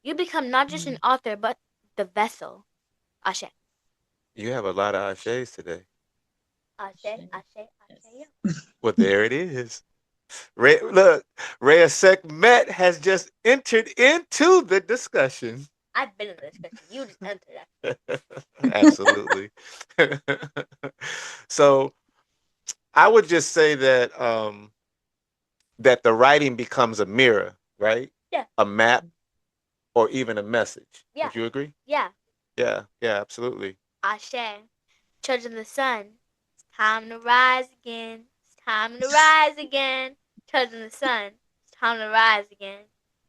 You become not just an author, but the vessel. Ashe. You have a lot of ashes today. Ashe. Well, there it is. Look, Reya'sekhmet has just entered into the discussion. I've been in the discussion. You just entered that. Absolutely. So I would just say that that the writing becomes a mirror, right? Yeah. A map or even a message. Yeah. Would you agree? Yeah. Yeah, absolutely. Ashe. Children of the sun. It's time to rise again. It's time to rise again. Children of the sun. It's time to rise again.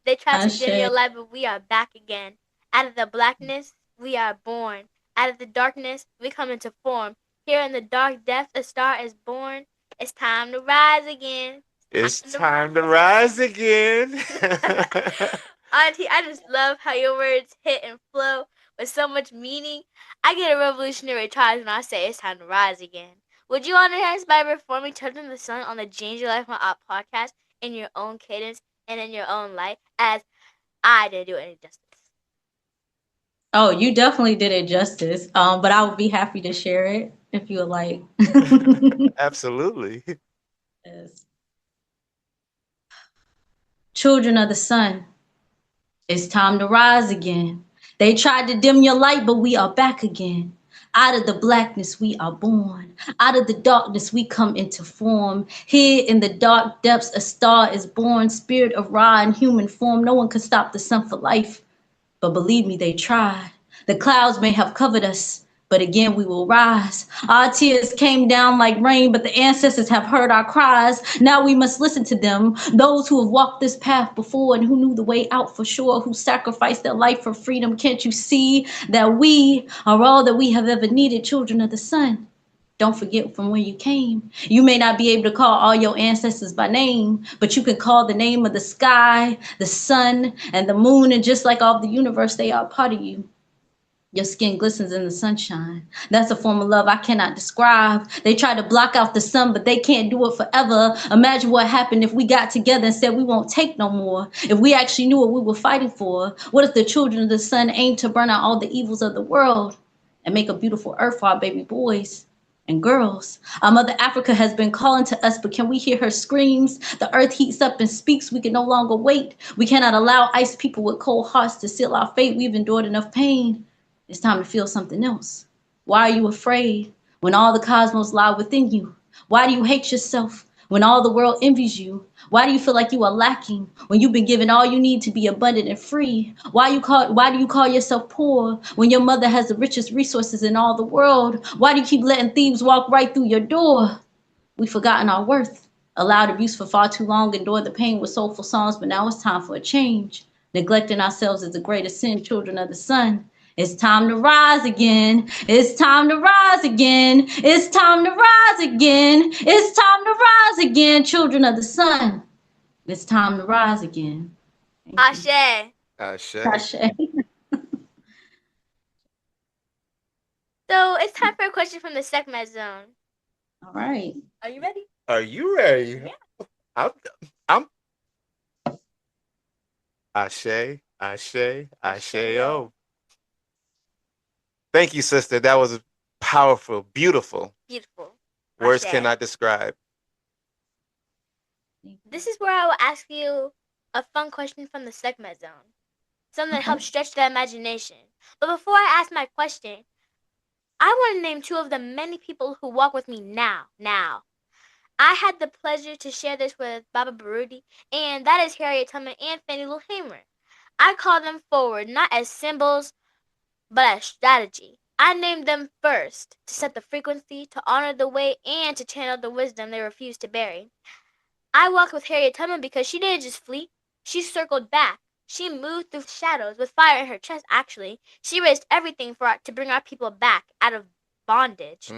They try to dim your light, but we are back again. Out of the blackness, we are born. Out of the darkness, we come into form. Here in the dark depths, a star is born. It's time to rise again. It's time to rise again. Auntie, I just love how your words hit and flow with so much meaning. I get a revolutionary charge when I say it's time to rise again. Would you honor us by performing Children of the Sun on the J&J-Life podcast in your own cadence and in your own light, as I didn't do it any justice? Oh, you definitely did it justice. But I would be happy to share it if you would like. Absolutely. Yes. Children of the sun, it's time to rise again. They tried to dim your light, but we are back again. Out of the blackness we are born. Out of the darkness we come into form. Here in the dark depths a star is born. Spirit of Ra in human form. No one could stop the sun for life. But believe me, they tried. The clouds may have covered us. But again, we will rise. Our tears came down like rain, but the ancestors have heard our cries. Now we must listen to them. Those who have walked this path before and who knew the way out for sure, who sacrificed their life for freedom. Can't you see that we are all that we have ever needed, children of the sun? Don't forget from where you came. You may not be able to call all your ancestors by name, but you can call the name of the sky, the sun, and the moon. And just like all of the universe, they are part of you. Your skin glistens in the sunshine. That's a form of love I cannot describe. They try to block out the sun, but they can't do it forever. Imagine what happened if we got together and said we won't take no more. If we actually knew what we were fighting for. What if the children of the sun aimed to burn out all the evils of the world and make a beautiful earth for our baby boys and girls? Our mother Africa has been calling to us, but can we hear her screams? The earth heats up and speaks. We can no longer wait. We cannot allow ice people with cold hearts to seal our fate. We've endured enough pain. It's time to feel something else. Why are you afraid when all the cosmos lie within you? Why do you hate yourself when all the world envies you? Why do you feel like you are lacking when you've been given all you need to be abundant and free? Why do you call yourself poor when your mother has the richest resources in all the world? Why do you keep letting thieves walk right through your door? We've forgotten our worth, allowed abuse for far too long, endured the pain with soulful songs, but now it's time for a change. Neglecting ourselves is the greatest sin, children of the sun. It's time to rise again. It's time to rise again. It's time to rise again. It's time to rise again, children of the sun. It's time to rise again. Ashe. Ashe. Ashe. So it's time for a question from the Sekhmet Zone. All right. Are you ready? Are you ready? Yeah. I'm Ashe, Ashe, Ashe-o. Thank you, sister. That was powerful, beautiful. Beautiful. Words Ashe. cannot describe. This is where I will ask you a fun question from the Sekhmet Zone. Something that helps stretch the imagination. But before I ask my question, I want to name two of the many people who walk with me now. I had the pleasure to share this with Baba Baruti, and that is Harriet Tubman and Fannie Lou Hamer. I call them forward not as symbols, but as strategy. I named them first to set the frequency, to honor the way, and to channel the wisdom they refused to bury. I walked with Harriet Tubman because she didn't just flee, she circled back. She moved through shadows with fire in her chest, actually. She raised everything to bring our people back out of bondage.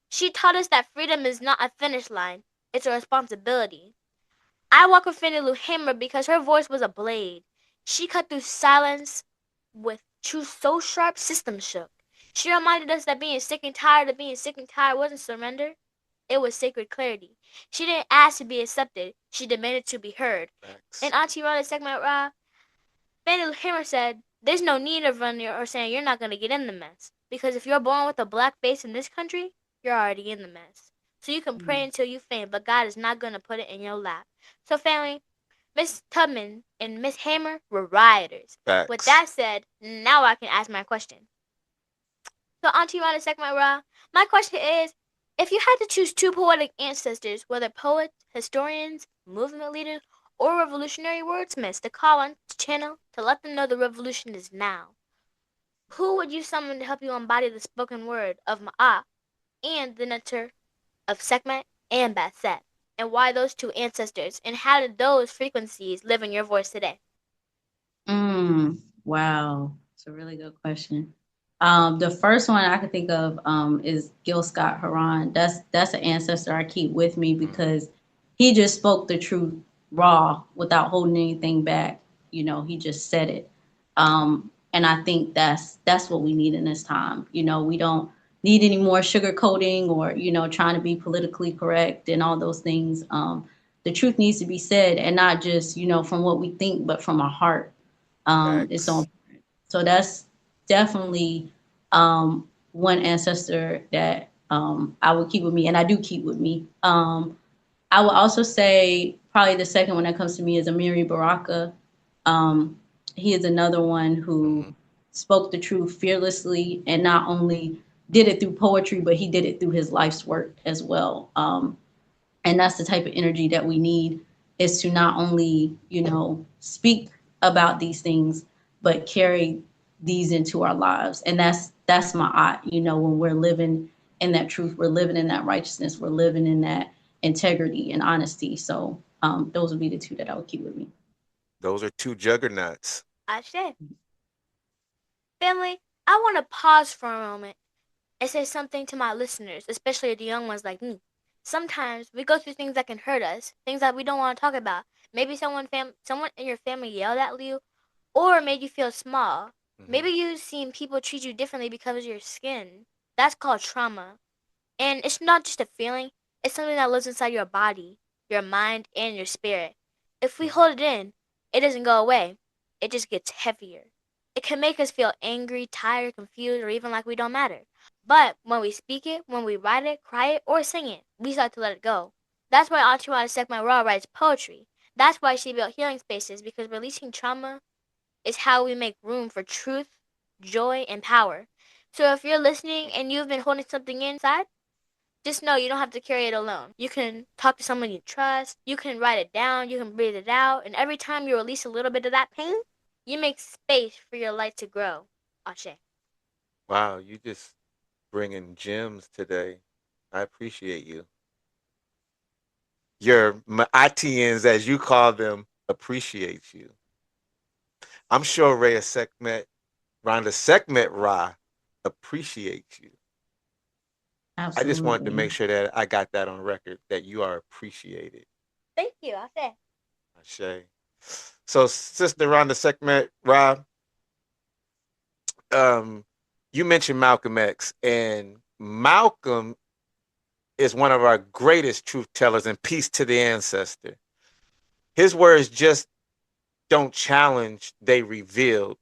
She taught us that freedom is not a finish line, it's a responsibility. I walk with Fannie Lou Hamer because her voice was a blade. She cut through silence with truth so sharp, systems shook. She reminded us that being sick and tired of being sick and tired wasn't surrender. It was sacred clarity. She didn't ask to be accepted. She demanded to be heard. Thanks. And Auntie Rhonda Sekhmet, Fannie Lou Hamer said, there's no need of running or saying you're not going to get in the mess. Because if you're born with a black face in this country, you're already in the mess. So you can pray until you faint, but God is not going to put it in your lap. So family, Miss Tubman and Miss Hamer were rioters. Facts. With that said, now I can ask my question. So Auntie Rhonda Sekhmet, my question is, if you had to choose two poetic ancestors, whether poets, historians, movement leaders, or revolutionary wordsmiths to call on, to channel, to let them know the revolution is now, who would you summon to help you embody the spoken word of Ma'at and the nectar of Sekhmet and Basset? And why those two ancestors? And how did those frequencies live in your voice today? Wow. It's a really good question. The first one I can think of is Gil Scott Heron. That's an ancestor I keep with me because he just spoke the truth raw without holding anything back. You know, he just said it. And I think that's what we need in this time. You know, we don't need any more sugarcoating or, you know, trying to be politically correct and all those things. The truth needs to be said, and not just, you know, from what we think, but from our heart. It's so important. So that's definitely one ancestor that I would keep with me, and I do keep with me. I would also say probably the second one that comes to me is Amiri Baraka. He is another one who spoke the truth fearlessly, and not only did it through poetry, but he did it through his life's work as well. And that's the type of energy that we need, is to not only, you know, speak about these things, but carry these into our lives. And that's that's my art. You know, when we're living in that truth, we're living in that righteousness, we're living in that integrity and honesty. So those would be the two that I would keep with me. Those are two juggernauts. Ashe. Family, I want to pause for a moment and say something to my listeners, especially the young ones like me. Sometimes we go through things that can hurt us, things that we don't want to talk about. Maybe someone in your family yelled at you or made you feel small. Maybe you've seen people treat you differently because of your skin. That's called trauma. And it's not just a feeling, it's something that lives inside your body, your mind, and your spirit. If we hold it in, it doesn't go away. It just gets heavier. It can make us feel angry, tired, confused, or even like we don't matter. But when we speak it, when we write it, cry it, or sing it, we start to let it go. That's why Auntie Rhonda Sekhmet writes poetry. That's why she built healing spaces, because releasing trauma is how we make room for truth, joy, and power. So if you're listening and you've been holding something inside, just know you don't have to carry it alone. You can talk to someone you trust, you can write it down, you can breathe it out, and every time you release a little bit of that pain, you make space for your light to grow. Ashe. Wow, you just bringing gems today. I appreciate you. Your Ma'atians, as you call them, appreciate you. I'm sure Reya'sekhmet, Rhonda Sekhmet Ra appreciates you. Absolutely. I just wanted to make sure that I got that on record, that you are appreciated. Thank you, Ashe. Ashe. So, Sister Rhonda Sekhmet Ra, you mentioned Malcolm X, and Malcolm is one of our greatest truth tellers, and peace to the ancestor. His words just don't challenge, they reveal.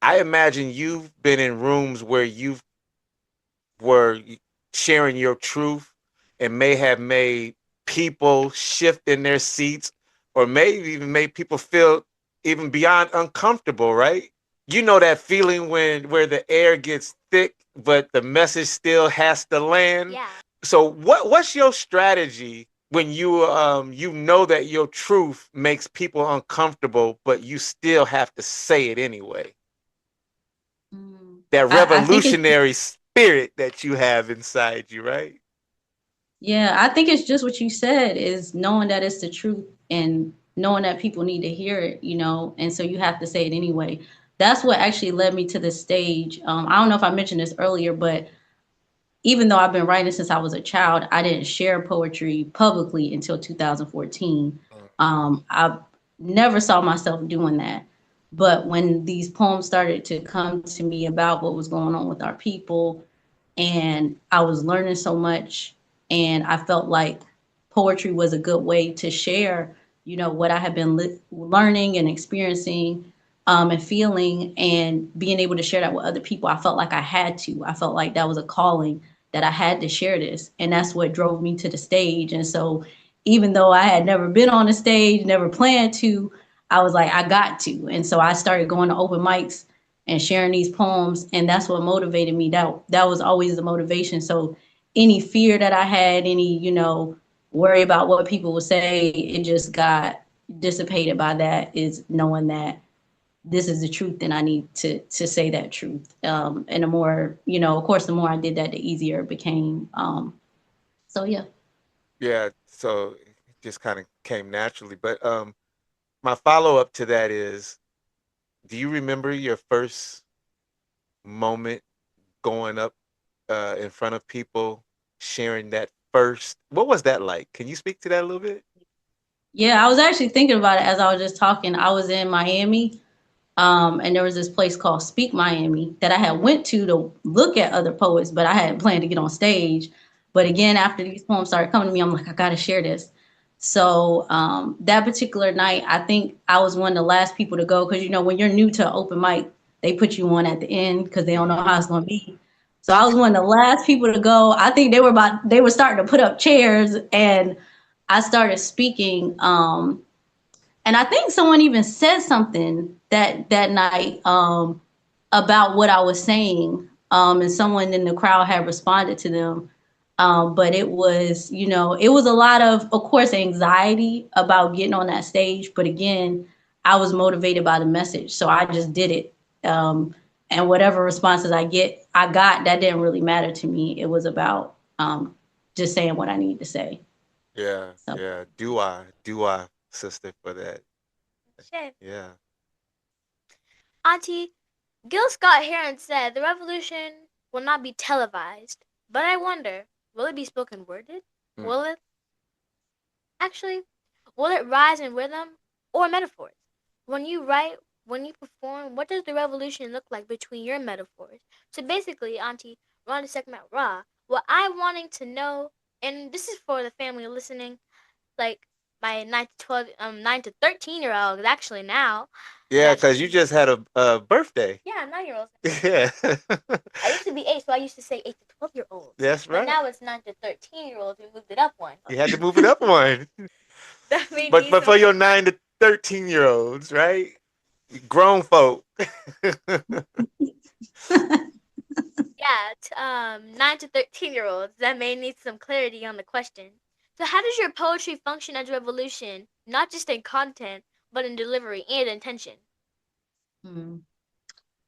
I imagine you've been in rooms where you were sharing your truth and may have made people shift in their seats, or maybe even made people feel even beyond uncomfortable, right? You know that feeling where the air gets thick, but the message still has to land. Yeah. So what's your strategy when you know that your truth makes people uncomfortable, but you still have to say it anyway? That revolutionary spirit that you have inside you, right? Yeah, I think it's just what you said, is knowing that it's the truth and knowing that people need to hear it, you know, and so you have to say it anyway. That's what actually led me to this stage. I don't know if I mentioned this earlier, but even though I've been writing since I was a child, I didn't share poetry publicly until 2014. I never saw myself doing that. But when these poems started to come to me about what was going on with our people, and I was learning so much, and I felt like poetry was a good way to share, you know, what I had been learning and experiencing, and feeling, and being able to share that with other people. I felt like I had to. I felt like that was a calling, that I had to share this, and that's what drove me to the stage. And so, even though I had never been on a stage, never planned to, I was like, I got to. And so I started going to open mics and sharing these poems, and that's what motivated me. That was always the motivation. So any fear that I had, any, you know, worry about what people would say, it just got dissipated by that, is knowing that this is the truth, and I need to say that truth. And the more, you know, of course, the more I did that, the easier it became. So yeah. Yeah, so it just kind of came naturally. But my follow-up to that is, do you remember your first moment going up in front of people, sharing that first? What was that like? Can you speak to that a little bit? Yeah, I was actually thinking about it as I was just talking. I was in Miami, and there was this place called Speak Miami that I had went to look at other poets, but I hadn't planned to get on stage. But again, after these poems started coming to me, I'm like, I gotta share this. So that particular night, I think I was one of the last people to go, because you know, when you're new to open mic, they put you on at the end because they don't know how it's gonna be. So I was one of the last people to go. I think they were starting to put up chairs, and I started speaking. And I think someone even said something that night about what I was saying, and someone in the crowd had responded to them. But it was, you know, it was a lot of course, anxiety about getting on that stage. But again, I was motivated by the message, so I just did it. And whatever responses I get, I got, that didn't really matter to me. It was about just saying what I need to say. Yeah, So. yeah. Do I, sister, for that? Shit. Yeah. Auntie, Gil Scott Heron said the revolution will not be televised, but I wonder, will it be spoken worded? Mm. Will it? Actually, will it rise in rhythm or metaphors? When you write, when you perform, what does the revolution look like between your metaphors? So basically, Auntie Rhonda Sekhmet Ra, what I'm wanting to know, and this is for the family listening, like my 9 to 13-year-old actually now. Yeah, because you just had a birthday. Yeah, 9-year-olds. Yeah. I used to be 8, so I used to say 8 to 12-year-olds. That's But right. now it's 9 to 13-year-olds. We moved it up one. You had to move it up one. That made But me but so for your 9 to 13-year-olds, right? Grown folk. Yeah, 9 to 13-year-olds. That may need some clarity on the question. So how does your poetry function as revolution, not just in content, but in delivery and intention?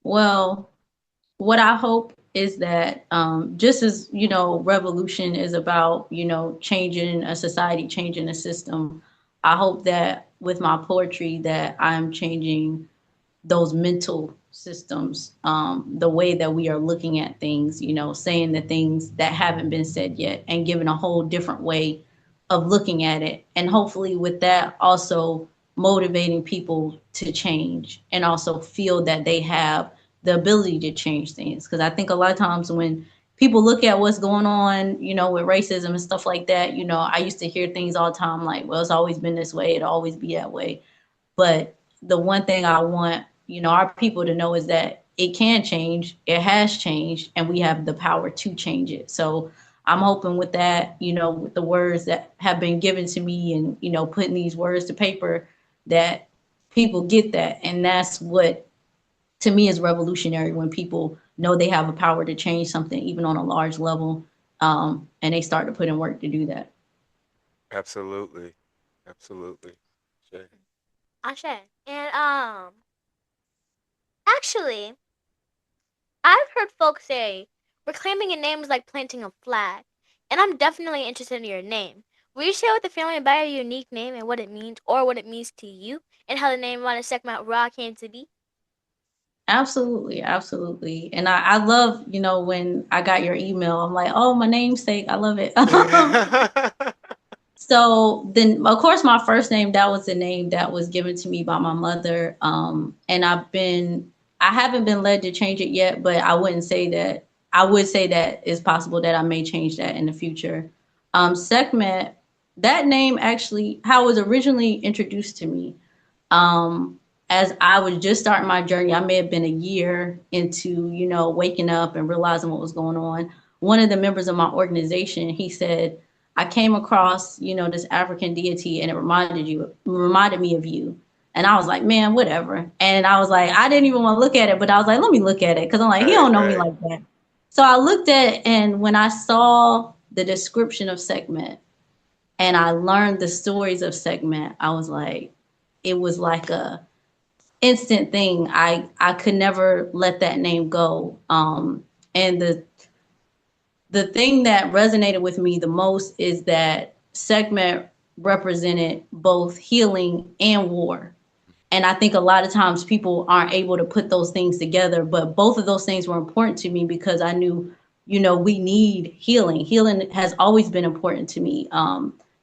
Well, what I hope is that just as, revolution is about, changing a society, changing a system, I hope that with my poetry that I'm changing those mental systems, the way that we are looking at things, saying the things that haven't been said yet and giving a whole different way of looking at it. And hopefully with that also motivating people to change and also feel that they have the ability to change things. Because I think a lot of times when people look at what's going on, with racism and stuff like that, I used to hear things all the time like, well, it's always been this way, it'll always be that way. But the one thing I want, our people to know is that it can change, it has changed, and we have the power to change it. So I'm hoping with that, with the words that have been given to me and, putting these words to paper, that people get that. And that's what, to me, is revolutionary, when people know they have a power to change something, even on a large level, and they start to put in work to do that. Absolutely. Absolutely. Sure. Ashe. And actually, I've heard folks say reclaiming a name is like planting a flag, and I'm definitely interested in your name. Will you share with the family about your unique name and what it means, or what it means to you, and how the name Rhonda Sekhmet Ra came to be? Absolutely, absolutely. And I love, when I got your email, I'm like, oh, my namesake, I love it. So then, of course, my first name, that was the name that was given to me by my mother. And I haven't been led to change it yet, but I wouldn't say that. I would say that it's possible that I may change that in the future. Sekhmet, that name actually, how it was originally introduced to me. As I was just starting my journey, I may have been a year into, waking up and realizing what was going on. One of the members of my organization, he said, I came across, this African deity and it reminded me of you. And I was like, man, whatever. And I was like, I didn't even want to look at it, but I was like, let me look at it. Cause I'm like, he don't know me like that. So I looked at it, and when I saw the description of Sekhmet and I learned the stories of Sekhmet, I was like, it was like a instant thing. I could never let that name go. And the thing that resonated with me the most is that Sekhmet represented both healing and war. And I think a lot of times people aren't able to put those things together, but both of those things were important to me because I knew, we need healing. Healing has always been important to me.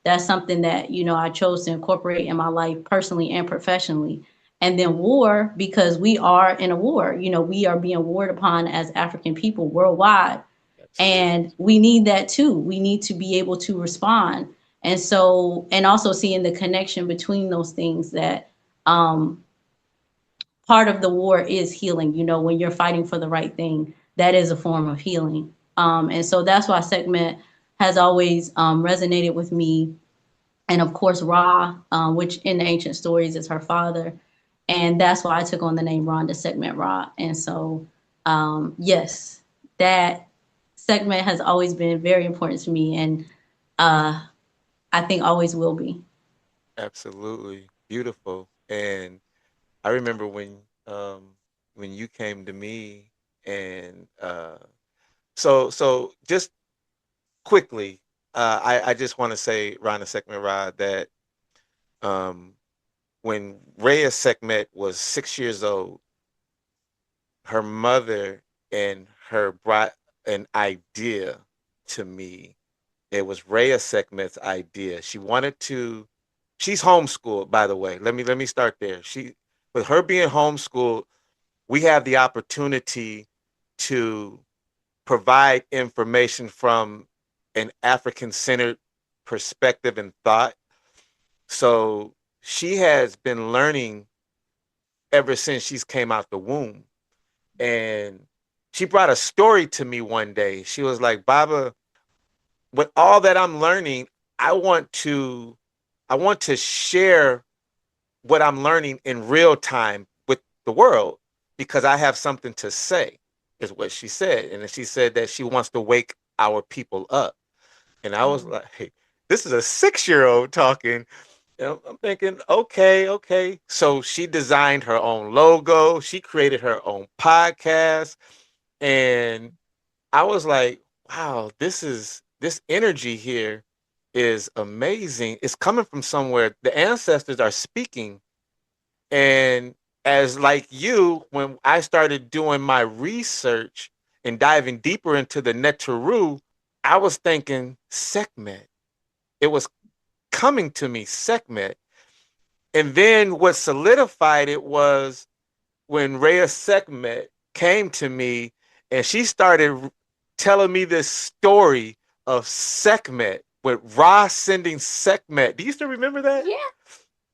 That's something that, I chose to incorporate in my life personally and professionally. And then war, because we are in a war, we are being warred upon as African people worldwide. Absolutely. And we need that too. We need to be able to respond. And so, and also seeing the connection between those things, that part of the war is healing. When you're fighting for the right thing, that is a form of healing. And so that's why Sekhmet has always resonated with me. And of course, Ra, which in the ancient stories is her father. And that's why I took on the name Rhonda Sekhmet Ra. And so, yes, that Sekhmet has always been very important to me. And I think always will be. Absolutely. Beautiful. And I remember when you came to me and So just quickly, I just want to say, Rhonda Sekhmet Ra, that when Reya'sekhmet was 6 years old, her mother and her brought an idea to me. It was Reya'sekhmet's idea. She wanted to. She's homeschooled, by the way. Let me start there. With her being homeschooled, we have the opportunity to provide information from an African-centered perspective and thought. So she has been learning ever since she's came out the womb. And she brought a story to me one day. She was like, Baba, with all that I'm learning, I want to share what I'm learning in real time with the world because I have something to say, is what she said. And then she said that she wants to wake our people up. And I was like, hey, this is a 6-year-old talking. I'm thinking, okay. So she designed her own logo. She created her own podcast. And I was like, wow, this energy here is amazing. It's coming from somewhere. The ancestors are speaking. And as like you, when I started doing my research and diving deeper into the Neteru, I was thinking Sekhmet. It was coming to me, Sekhmet. And then what solidified it was when Reya'sekhmet came to me and she started telling me this story of Sekhmet with Ra sending Sekhmet. Do you still remember that? Yeah.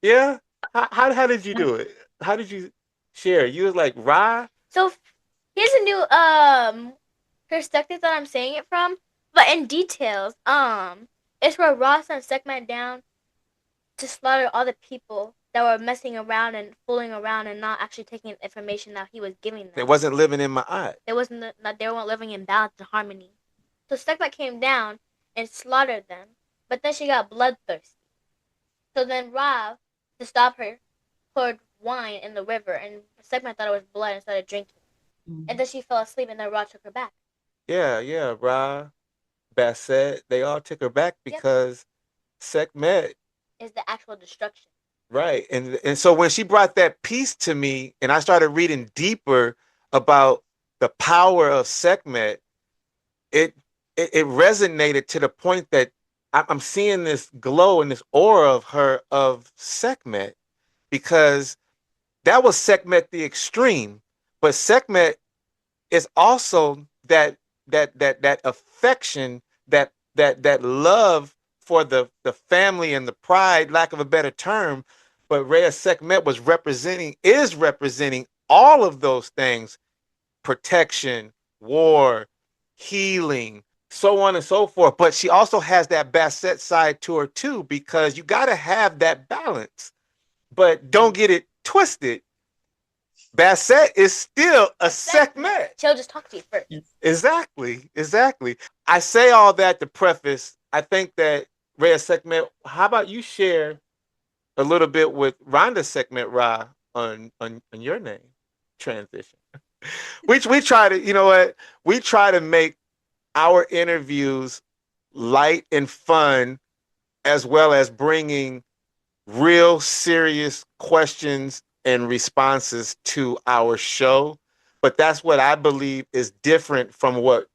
Yeah? How did you do it? How did you share? You was like, Ra? So here's a new perspective that I'm saying it from, but in details. It's where Ross sent Sekhmet down to slaughter all the people that were messing around and fooling around and not actually taking the information that he was giving them. It wasn't living in my eye. They weren't living in balance and harmony. So Sekhmet came down and slaughtered them, but then she got bloodthirsty. So then Ra, to stop her, poured wine in the river, and Sekhmet thought it was blood and started drinking. And then she fell asleep, and then Ra took her back. Yeah. Ra, Basset, they all took her back because Sekhmet is the actual destruction. Right. And so when she brought that piece to me and I started reading deeper about the power of Sekhmet, it resonated to the point that I'm seeing this glow and this aura of her, of Sekhmet, because that was Sekhmet the extreme. But Sekhmet is also that affection, that love for the family and the pride, lack of a better term. But Reya'sekhmet is representing all of those things: protection, war, healing, so on and so forth. But she also has that Basset side to her too, because you got to have that balance. But don't get it twisted. Basset is still a Sekhmet. She'll just talk to you first. Exactly. I say all that to preface. I think that Reya'sekhmet, how about you share a little bit with Rhonda Sekhmet Ra on your name transition? we try to, you know what? We try to make our interviews light and fun, as well as bringing real serious questions and responses to our show. But that's what I believe is different from what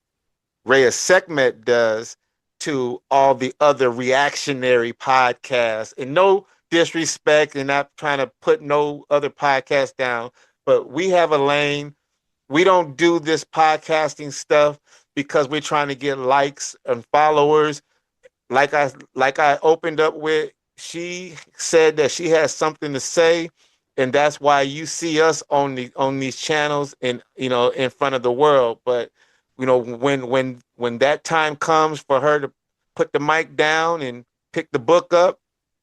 Reya'sekhmet does to all the other reactionary podcasts. And no disrespect, and not trying to put no other podcast down, but we have a lane. We don't do this podcasting stuff because we're trying to get likes and followers. Like I opened up with, she said that she has something to say, and that's why you see us on these channels and, you know, in front of the world. But you know, when that time comes for her to put the mic down and pick the book up,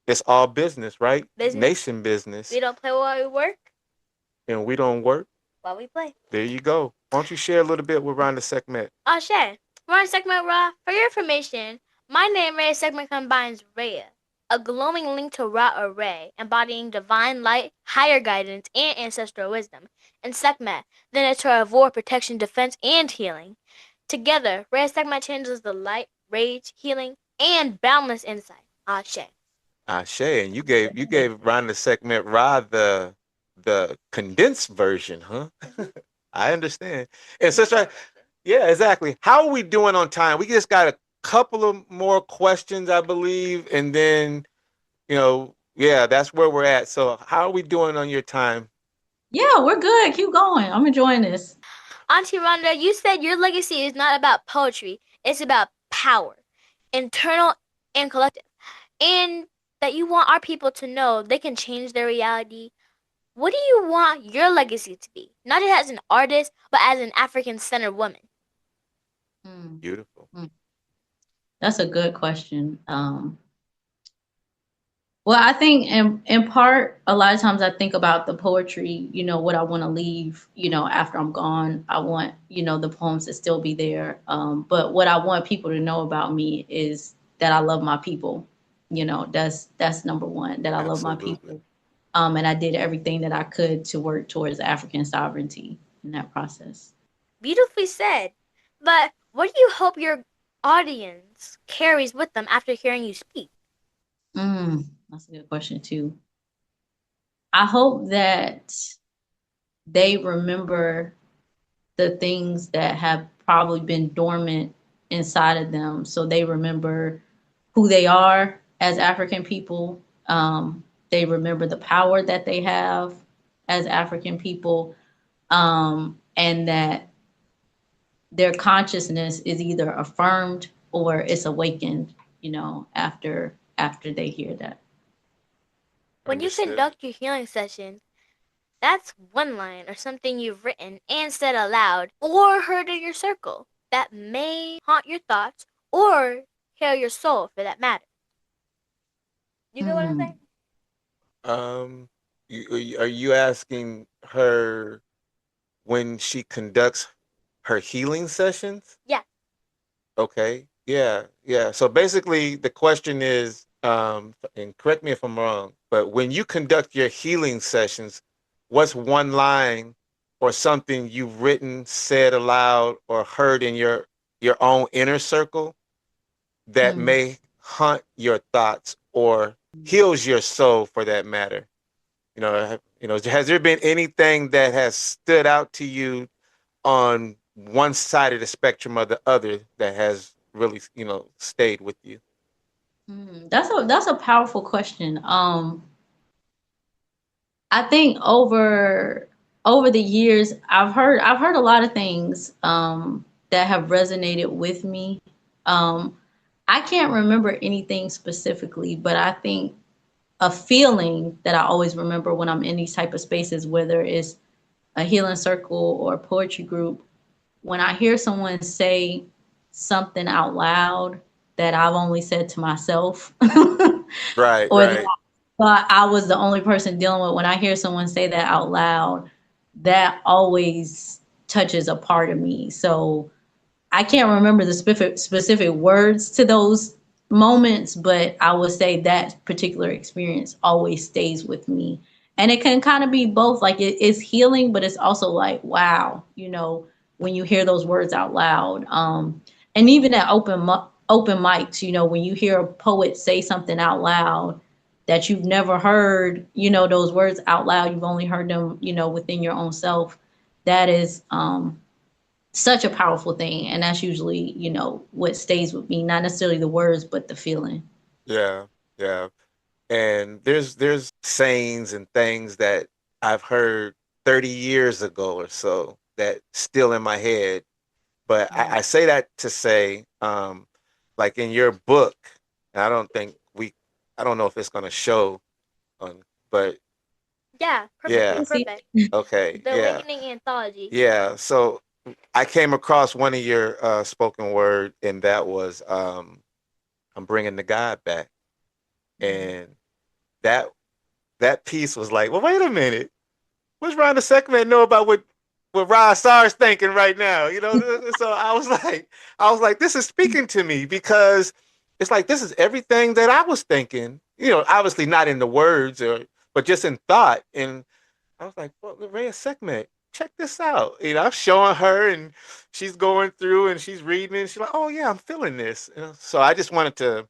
it's all business, right? Business. Nation business. We don't play while we work. And we don't work while we play. There you go. Why don't you share a little bit with Rhonda Sekhmet? I'll share. Rhonda Sekhmet Ra, for your information, my name Reya'sekhmet combines Reya, a glowing link to Ra or Ray, embodying divine light, higher guidance, and ancestral wisdom, and Sekhmet, the nature of war, protection, defense, and healing. Together, Reya'sekhmet changes the light, rage, healing, and boundless insight. Ashe. Ashe, and you gave Rhonda Sekhmet Ra the condensed version, huh? I understand. And sister, yeah, exactly. How are we doing on time? We just got a couple of more questions, I believe, and then yeah, that's where we're at. So how are we doing on your time? Yeah, we're good. Keep going. I'm enjoying this. Auntie Rhonda, you said your legacy is not about poetry, it's about power, internal and collective, and that you want our people to know they can change their reality. What do you want your legacy to be? Not just as an artist, but as an African-centered woman. Beautiful. That's a good question. Well, I think in part, a lot of times I think about the poetry, what I want to leave, after I'm gone. I want, the poems to still be there. But what I want people to know about me is that I love my people. That's number one, that I love my Absolutely. people. And I did everything that I could to work towards African sovereignty in that process. Beautifully said. But what do you hope your audience carries with them after hearing you speak? That's a good question too. I hope that they remember the things that have probably been dormant inside of them. So they remember who they are as African people. They remember the power that they have as African people. And that their consciousness is either affirmed or it's awakened, after they hear that. When you Understood. conduct your healing session, that's one line or something you've written and said aloud or heard in your circle that may haunt your thoughts or heal your soul for that matter. You get what I'm saying? Are you asking her when she conducts her healing sessions? Yeah. Okay. Yeah. Yeah. So basically, the question is, and correct me if I'm wrong, but when you conduct your healing sessions, what's one line or something you've written, said aloud, or heard in your own inner circle that may haunt your thoughts or heals your soul for that matter? Has there been anything that has stood out to you on one side of the spectrum or the other that has really, stayed with you? That's a powerful question. I think over the years, I've heard a lot of things that have resonated with me. I can't remember anything specifically, but I think a feeling that I always remember when I'm in these type of spaces, whether it's a healing circle or a poetry group, when I hear someone say something out loud that I've only said to myself, Right, or that right. thought I was the only person dealing with, when I hear someone say that out loud, that always touches a part of me. So I can't remember the specific words to those moments, but I would say that particular experience always stays with me. And it can kind of be both, like it's healing, but it's also like, wow, when you hear those words out loud. And even at open mics, when you hear a poet say something out loud that you've never heard, those words out loud, you've only heard them, within your own self. That is such a powerful thing, and that's usually what stays with me, not necessarily the words but the feeling. Yeah, yeah. And there's sayings and things that I've heard 30 years ago or so that still in my head. But I say that to say, like in your book, and I don't know if it's gonna show on, but Yeah, yeah, perfect. okay, The yeah, Awakening Anthology. yeah. So I came across one of your spoken word, and that was I'm bringing the God back, and that that piece was like, well, wait a minute, what's Rhonda Sekhmet know about what Asar's thinking right now? So I was like, this is speaking to me because it's like this is everything that I was thinking. Obviously not in the words but just in thought. And I was like, well, Reya'sekhmet, check this out. You know, I'm showing her, and she's going through, and she's reading, and she's like, oh yeah, I'm feeling this. You know? So I just wanted to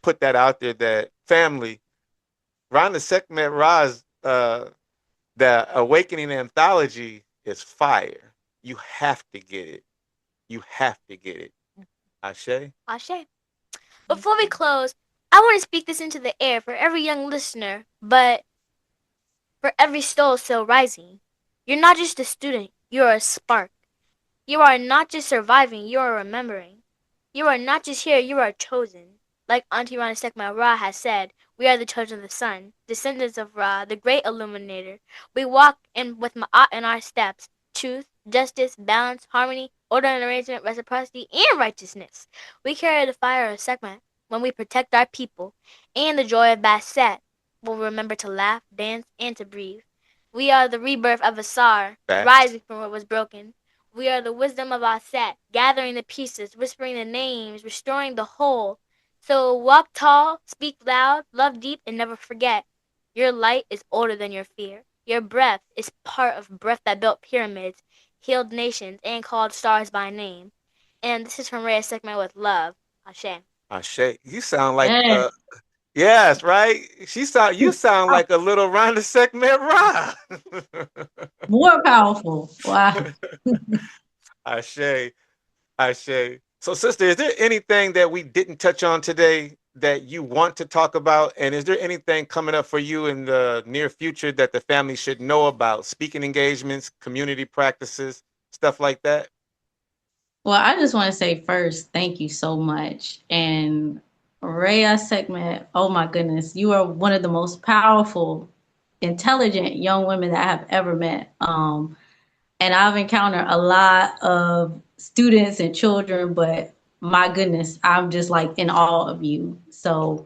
put that out there that family, Rhonda Sekhmet Ra's the Awakening Anthology is fire. You have to get it. You have to get it. Ashe? Ashe. Before we close, I want to speak this into the air for every young listener, but for every soul still rising. You're not just a student, you're a spark. You are not just surviving, you are remembering. You are not just here, you are chosen. Like Auntie Rhonda Sekhmet Ra has said, we are the children of the sun, descendants of Ra, the great illuminator. We walk in with Ma'at in our steps, truth, justice, balance, harmony, order and arrangement, reciprocity, and righteousness. We carry the fire of Sekhmet when we protect our people, and the joy of Basset will remember to laugh, dance, and to breathe. We are the rebirth of Asar, rising from what was broken. We are the wisdom of AuSet, gathering the pieces, whispering the names, restoring the whole. So walk tall, speak loud, love deep, and never forget. Your light is older than your fear. Your breath is part of breath that built pyramids, healed nations, and called stars by name. And this is from Reya'sekhmet with love. Ashe. Ashe. You sound like Yes. yes, right? You sound like a little Rhonda Sekhmet Ra. More powerful. Wow. Ashe. Ashe. So, sister, is there anything that we didn't touch on today that you want to talk about? And is there anything coming up for you in the near future that the family should know about? Speaking engagements, community practices, stuff like that? Well, I just want to say first, thank you so much. And Reya'sekhmet, oh my goodness, you are one of the most powerful, intelligent young women that I have ever met. And I've encountered a lot of students and children, but my goodness, I'm just like in awe of you. So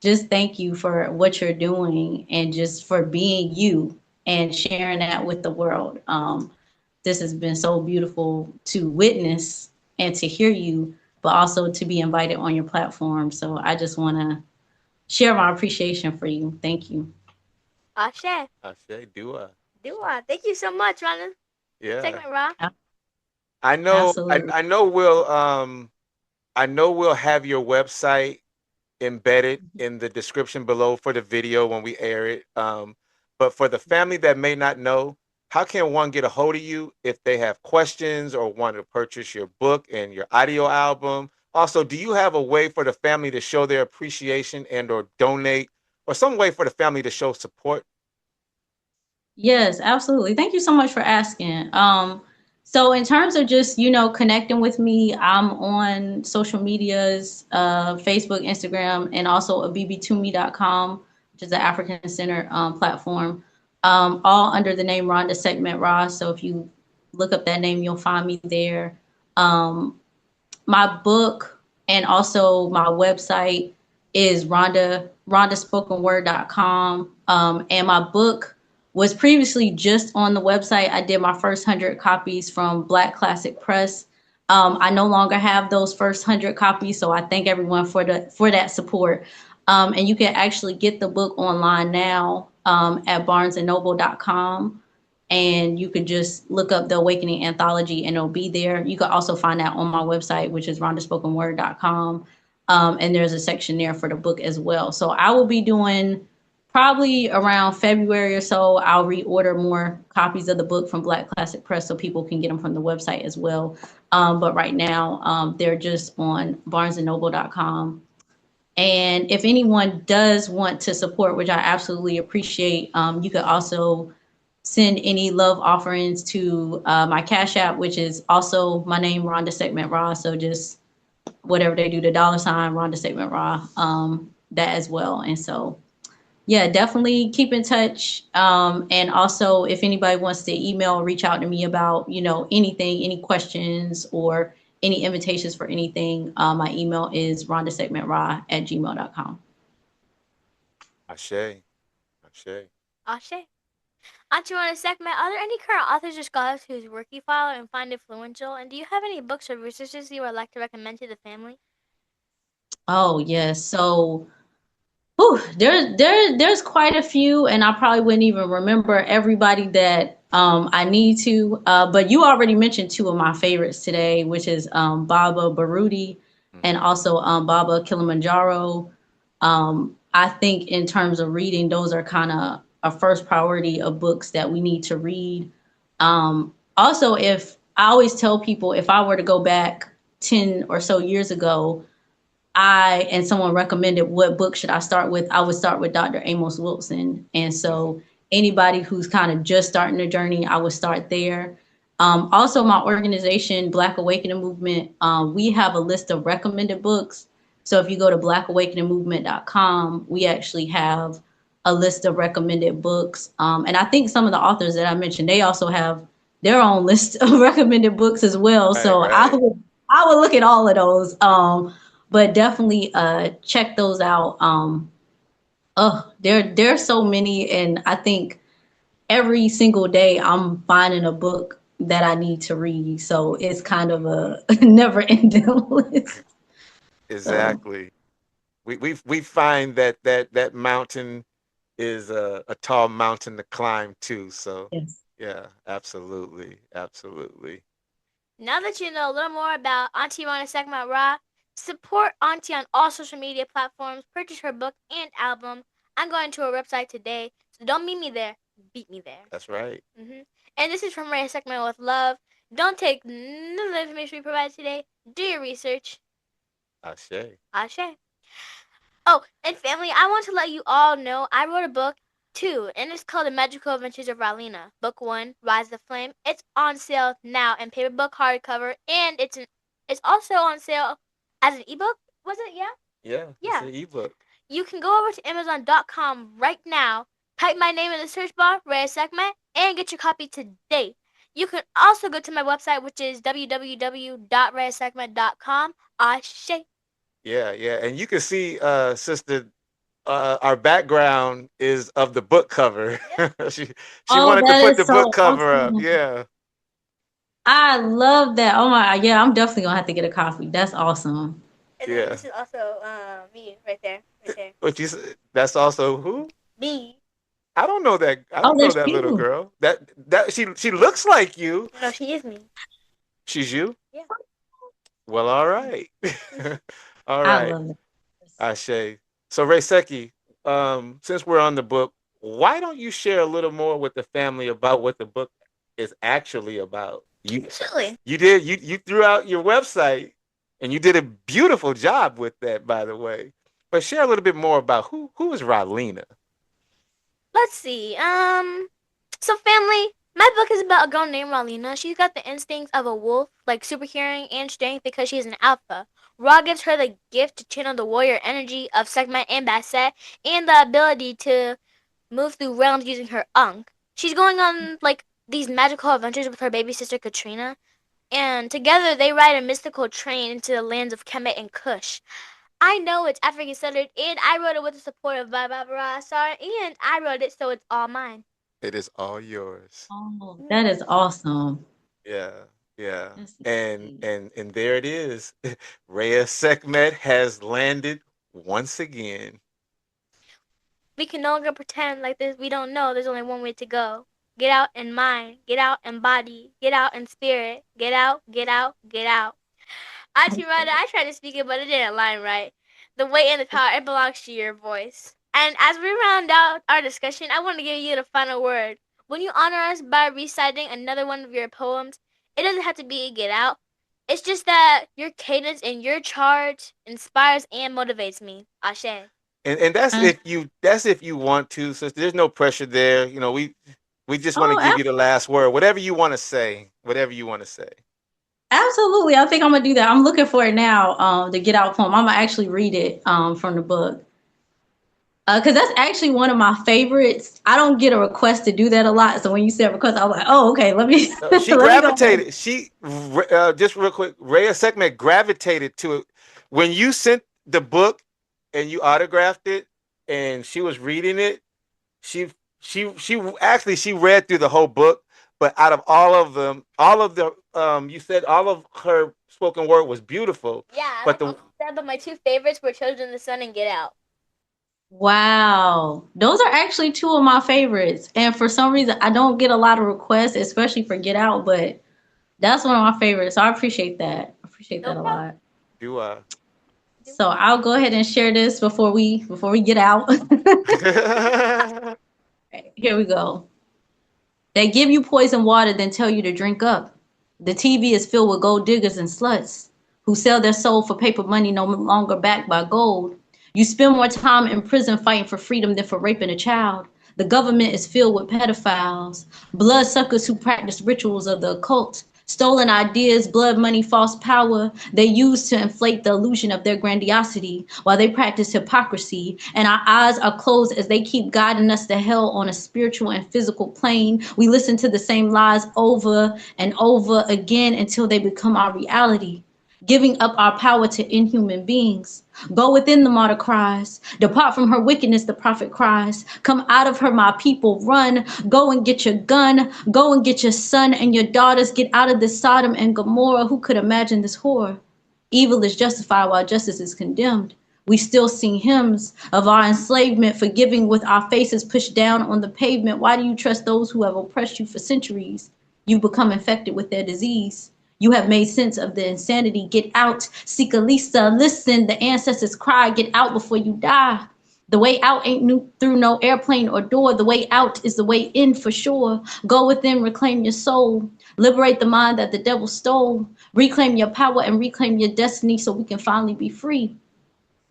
just thank you for what you're doing and just for being you and sharing that with the world. This has been so beautiful to witness and to hear you, but also to be invited on your platform. So I just want to share my appreciation for you. Thank you. Ashe. Ashe, Dua. Dua. Thank you so much, Rhonda. Yeah. Sekhmet Ra. I know Absolutely. I know we'll have your website embedded in the description below for the video when we air it. But for the family that may not know, how can one get a hold of you if they have questions or want to purchase your book and your audio album? Also, do you have a way for the family to show their appreciation and or donate, or some way for the family to show support? Yes, absolutely. Thank you so much for asking. So in terms of just, connecting with me, I'm on social medias, Facebook, Instagram, and also abb2me.com, which is the African Center platform, all under the name Rhonda Sekhmet Ross. So if you look up that name, you'll find me there. My book and also my website is rondaspokenword.com. And my book was previously just on the website. I did my first 100 copies from Black Classic Press. I no longer have those first 100 copies, so I thank everyone for that support. And you can actually get the book online now at barnesandnoble.com. And you could just look up the Awakening Anthology and it'll be there. You could also find that on my website, which is rondaspokenword.com. And there's a section there for the book as well. So I will be doing probably around February or so. I'll reorder more copies of the book from Black Classic Press so people can get them from the website as well. But right now, they're just on barnesandnoble.com. And if anyone does want to support, which I absolutely appreciate, you could also send any love offerings to my Cash App, which is also my name, Rhonda Sekhmet Ra. So just whatever they do, the $ Rhonda Sekhmet Ra, that as well. And so, yeah, definitely keep in touch. And also, if anybody wants to email, reach out to me about, anything, any questions or any invitations for anything, my email is rhondasekhmetra@gmail.com. Ashe. Ashe. Ashe. Auntie Rhonda Sekhmet, are there any current authors or scholars whose work you follow and find influential? And do you have any books or resources you would like to recommend to the family? Oh, yes. So there's quite a few, and I probably wouldn't even remember everybody that I need to, but you already mentioned two of my favorites today, which is Baba Baruti and also Baba Kilimanjaro. I think in terms of reading, those are kind of a first priority of books that we need to read. Also, if I always tell people, if I were to go back 10 or so years ago, and someone recommended what book should I start with, I would start with Dr. Amos Wilson. And so anybody who's kind of just starting the journey, I would start there. Also, my organization, Black Awakening Movement, we have a list of recommended books. So if you go to blackawakeningmovement.com, we actually have a list of recommended books. And I think some of the authors that I mentioned, they also have their own list of recommended books as well. So I would look at all of those. But definitely check those out. There's so many, and I think every single day I'm finding a book that I need to read. So it's kind of a never ending list. Exactly. We find that mountain is a tall mountain to climb too. So Yes. yeah, absolutely, absolutely. Now that you know a little more about Auntie Rhonda Sekhmet Ra, support Auntie on all social media platforms, purchase her book and album. I'm going to her website today, so don't meet me there, beat me there. That's right. And this is from Reya'sekhmet with love. Don't take none of the information we provide today. Do your research. Ashe. Ashe. Oh, and family, I want to let you all know I wrote a book too, and it's called The Magical Adventures of Ralina. Book 1, Rise the Flame. It's on sale now in paperback hardcover, and it's also on sale as an ebook. Was it? Yeah? Yeah. Yeah. It's an ebook. You can go over to Amazon.com right now, type my name in the search bar, Reya'sekhmet, and get your copy today. You can also go to my website, which is www.reya'sekhmet.com. Ashe. Yeah, yeah. And you can see, sister, our background is of the book cover. she wanted to that put is the so book cover up. awesome. Yeah. I love that. Oh my, yeah, I'm definitely gonna have to get a copy. That's awesome. And Yeah. then this is also me right there. What you said? That's also who? Me. I don't know that. I Oh, don't know that's that little you. girl. That she looks like you. No, she is me. She's you? Yeah. Well, all right. All I right. love it. Ashe. So Reya'sekhmet, since we're on the book, why don't you share a little more with the family about what the book is actually about? Absolutely. You threw out your website and you did a beautiful job with that, by the way. But share a little bit more about who is Ralina. Let's see. So family, my book is about a girl named Ralina. She's got the instincts of a wolf, like super hearing and strength because she's an alpha. Ra gives her the gift to channel the warrior energy of Sekhmet and Basset and the ability to move through realms using her Ankh. She's going on like these magical adventures with her baby sister Katrina, and together they ride a mystical train into the lands of Kemet and Kush. I know it's African centered, and I wrote it with the support of Barbara Asar, and I wrote it so it's all mine. It is all yours. Oh, that is awesome. Yeah, yeah. That's And amazing. and there it is. Reya'sekhmet has landed once again. We can no longer pretend like this. We don't know. There's only one way to go. Get out in mind. Get out in body. Get out in spirit. Get out. Get out. Get out. Auntie Rhonda, I tried to speak it, but it didn't line right. The weight and the power, it belongs to your voice. And as we round out our discussion, I want to give you the final word. When you honor us by reciting another one of your poems, it doesn't have to be Get Out. It's just that your cadence and your charge inspires and motivates me. Ashe. And that's if you want to. So there's no pressure there. You know, we just want to give you the last word. Whatever you want to say. Whatever you want to say. Absolutely. I think I'm gonna do that. I'm looking for it now, the Get Out poem. I'm gonna actually read it from the book. Because that's actually one of my favorites. I don't get a request to do that a lot. So when you said request, I was like, oh, okay, let me. She let gravitated. Just real quick. Reya'sekhmet gravitated to it when you sent the book and you autographed it, and she was reading it. She actually she read through the whole book, but out of all of them, you said all of her spoken word was beautiful. Yeah, but but my two favorites were Children of the Sun and Get Out. Wow. Those are actually two of my favorites. And for some reason, I don't get a lot of requests, especially for Get Out, but that's one of my favorites. So I appreciate that. I appreciate No that a problem. lot. You are. So I'll go ahead and share this before we get out. Here we go. They give you poison water, then tell you to drink up. The TV is filled with gold diggers and sluts who sell their soul for paper money no longer backed by gold. You spend more time in prison fighting for freedom than for raping a child. The government is filled with pedophiles, bloodsuckers who practice rituals of the occult, stolen ideas, blood money, false power they use to inflate the illusion of their grandiosity while they practice hypocrisy. And our eyes are closed as they keep guiding us to hell on a spiritual and physical plane. We listen to the same lies over and over again until they become our reality, giving up our power to inhuman beings. Go within, the martyr cries. Depart from her wickedness, the prophet cries. Come out of her, my people, run. Go and get your gun. Go and get your son and your daughters. Get out of this Sodom and Gomorrah. Who could imagine this horror? Evil is justified while justice is condemned. We still sing hymns of our enslavement, forgiving with our faces pushed down on the pavement. Why do you trust those who have oppressed you for centuries? You've become infected with their disease. You have made sense of the insanity. Get out. Seek Lisa. Listen, the ancestors cry. Get out before you die. The way out ain't through no airplane or door. The way out is the way in for sure. Go within, reclaim your soul. Liberate the mind that the devil stole. Reclaim your power and reclaim your destiny so we can finally be free.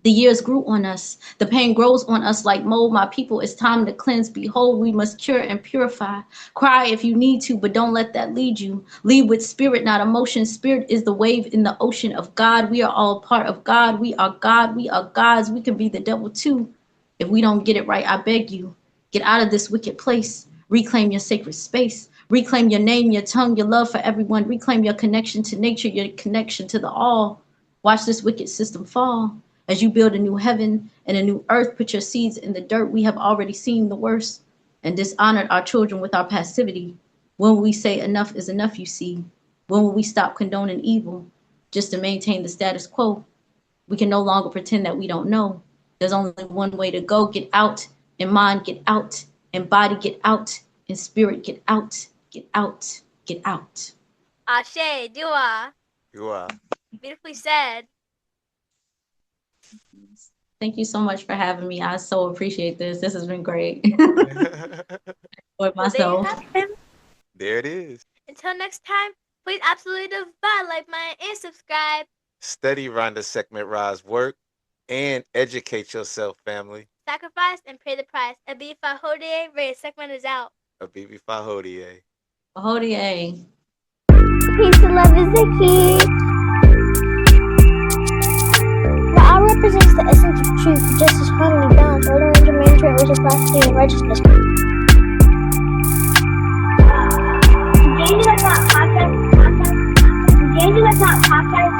The years grew on us. The pain grows on us like mold. My people, it's time to cleanse. Behold, we must cure and purify. Cry if you need to, but don't let that lead you. Lead with spirit, not emotion. Spirit is the wave in the ocean of God. We are all part of God. We are God. We are gods. We can be the devil too. If we don't get it right, I beg you, get out of this wicked place. Reclaim your sacred space. Reclaim your name, your tongue, your love for everyone. Reclaim your connection to nature, your connection to the all. Watch this wicked system fall. As you build a new heaven and a new earth, put your seeds in the dirt. We have already seen the worst and dishonored our children with our passivity. When will we say enough is enough, you see? When will we stop condoning evil just to maintain the status quo? We can no longer pretend that we don't know. There's only one way to go. Get out. In mind, get out. In body, get out. In spirit, get out. Get out. Get out. Ashe, Dua. You are. Beautifully said. Thank you so much for having me. I so appreciate this. This has been great. For Well, there you myself. have him. There it is. Until next time, please absolutely divide, like mine, and subscribe. Study Rhonda Sekhmet Ra's work and educate yourself, family. Sacrifice and pay the price. Abifa Hodie, Reya'sekhmet is out. Abibi Fahodie. Hodie. Peace and love is the key. Ra represents the essence of truth, justice, harmony, balance, order, and germane trait, which is philosophy and righteousness. J&J-Life not podcast. J&J-Life not podcast.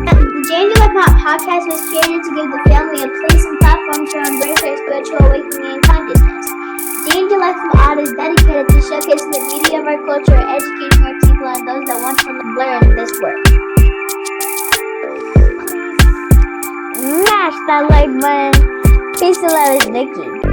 The J&J-Life podcast was created to give the family a place and platform to embrace their spiritual awakening and consciousness. J&J-Life is dedicated to showcasing the beauty of our culture, educating our people and those that want to learn this work. Smash that like button. Peace and love is Nikki.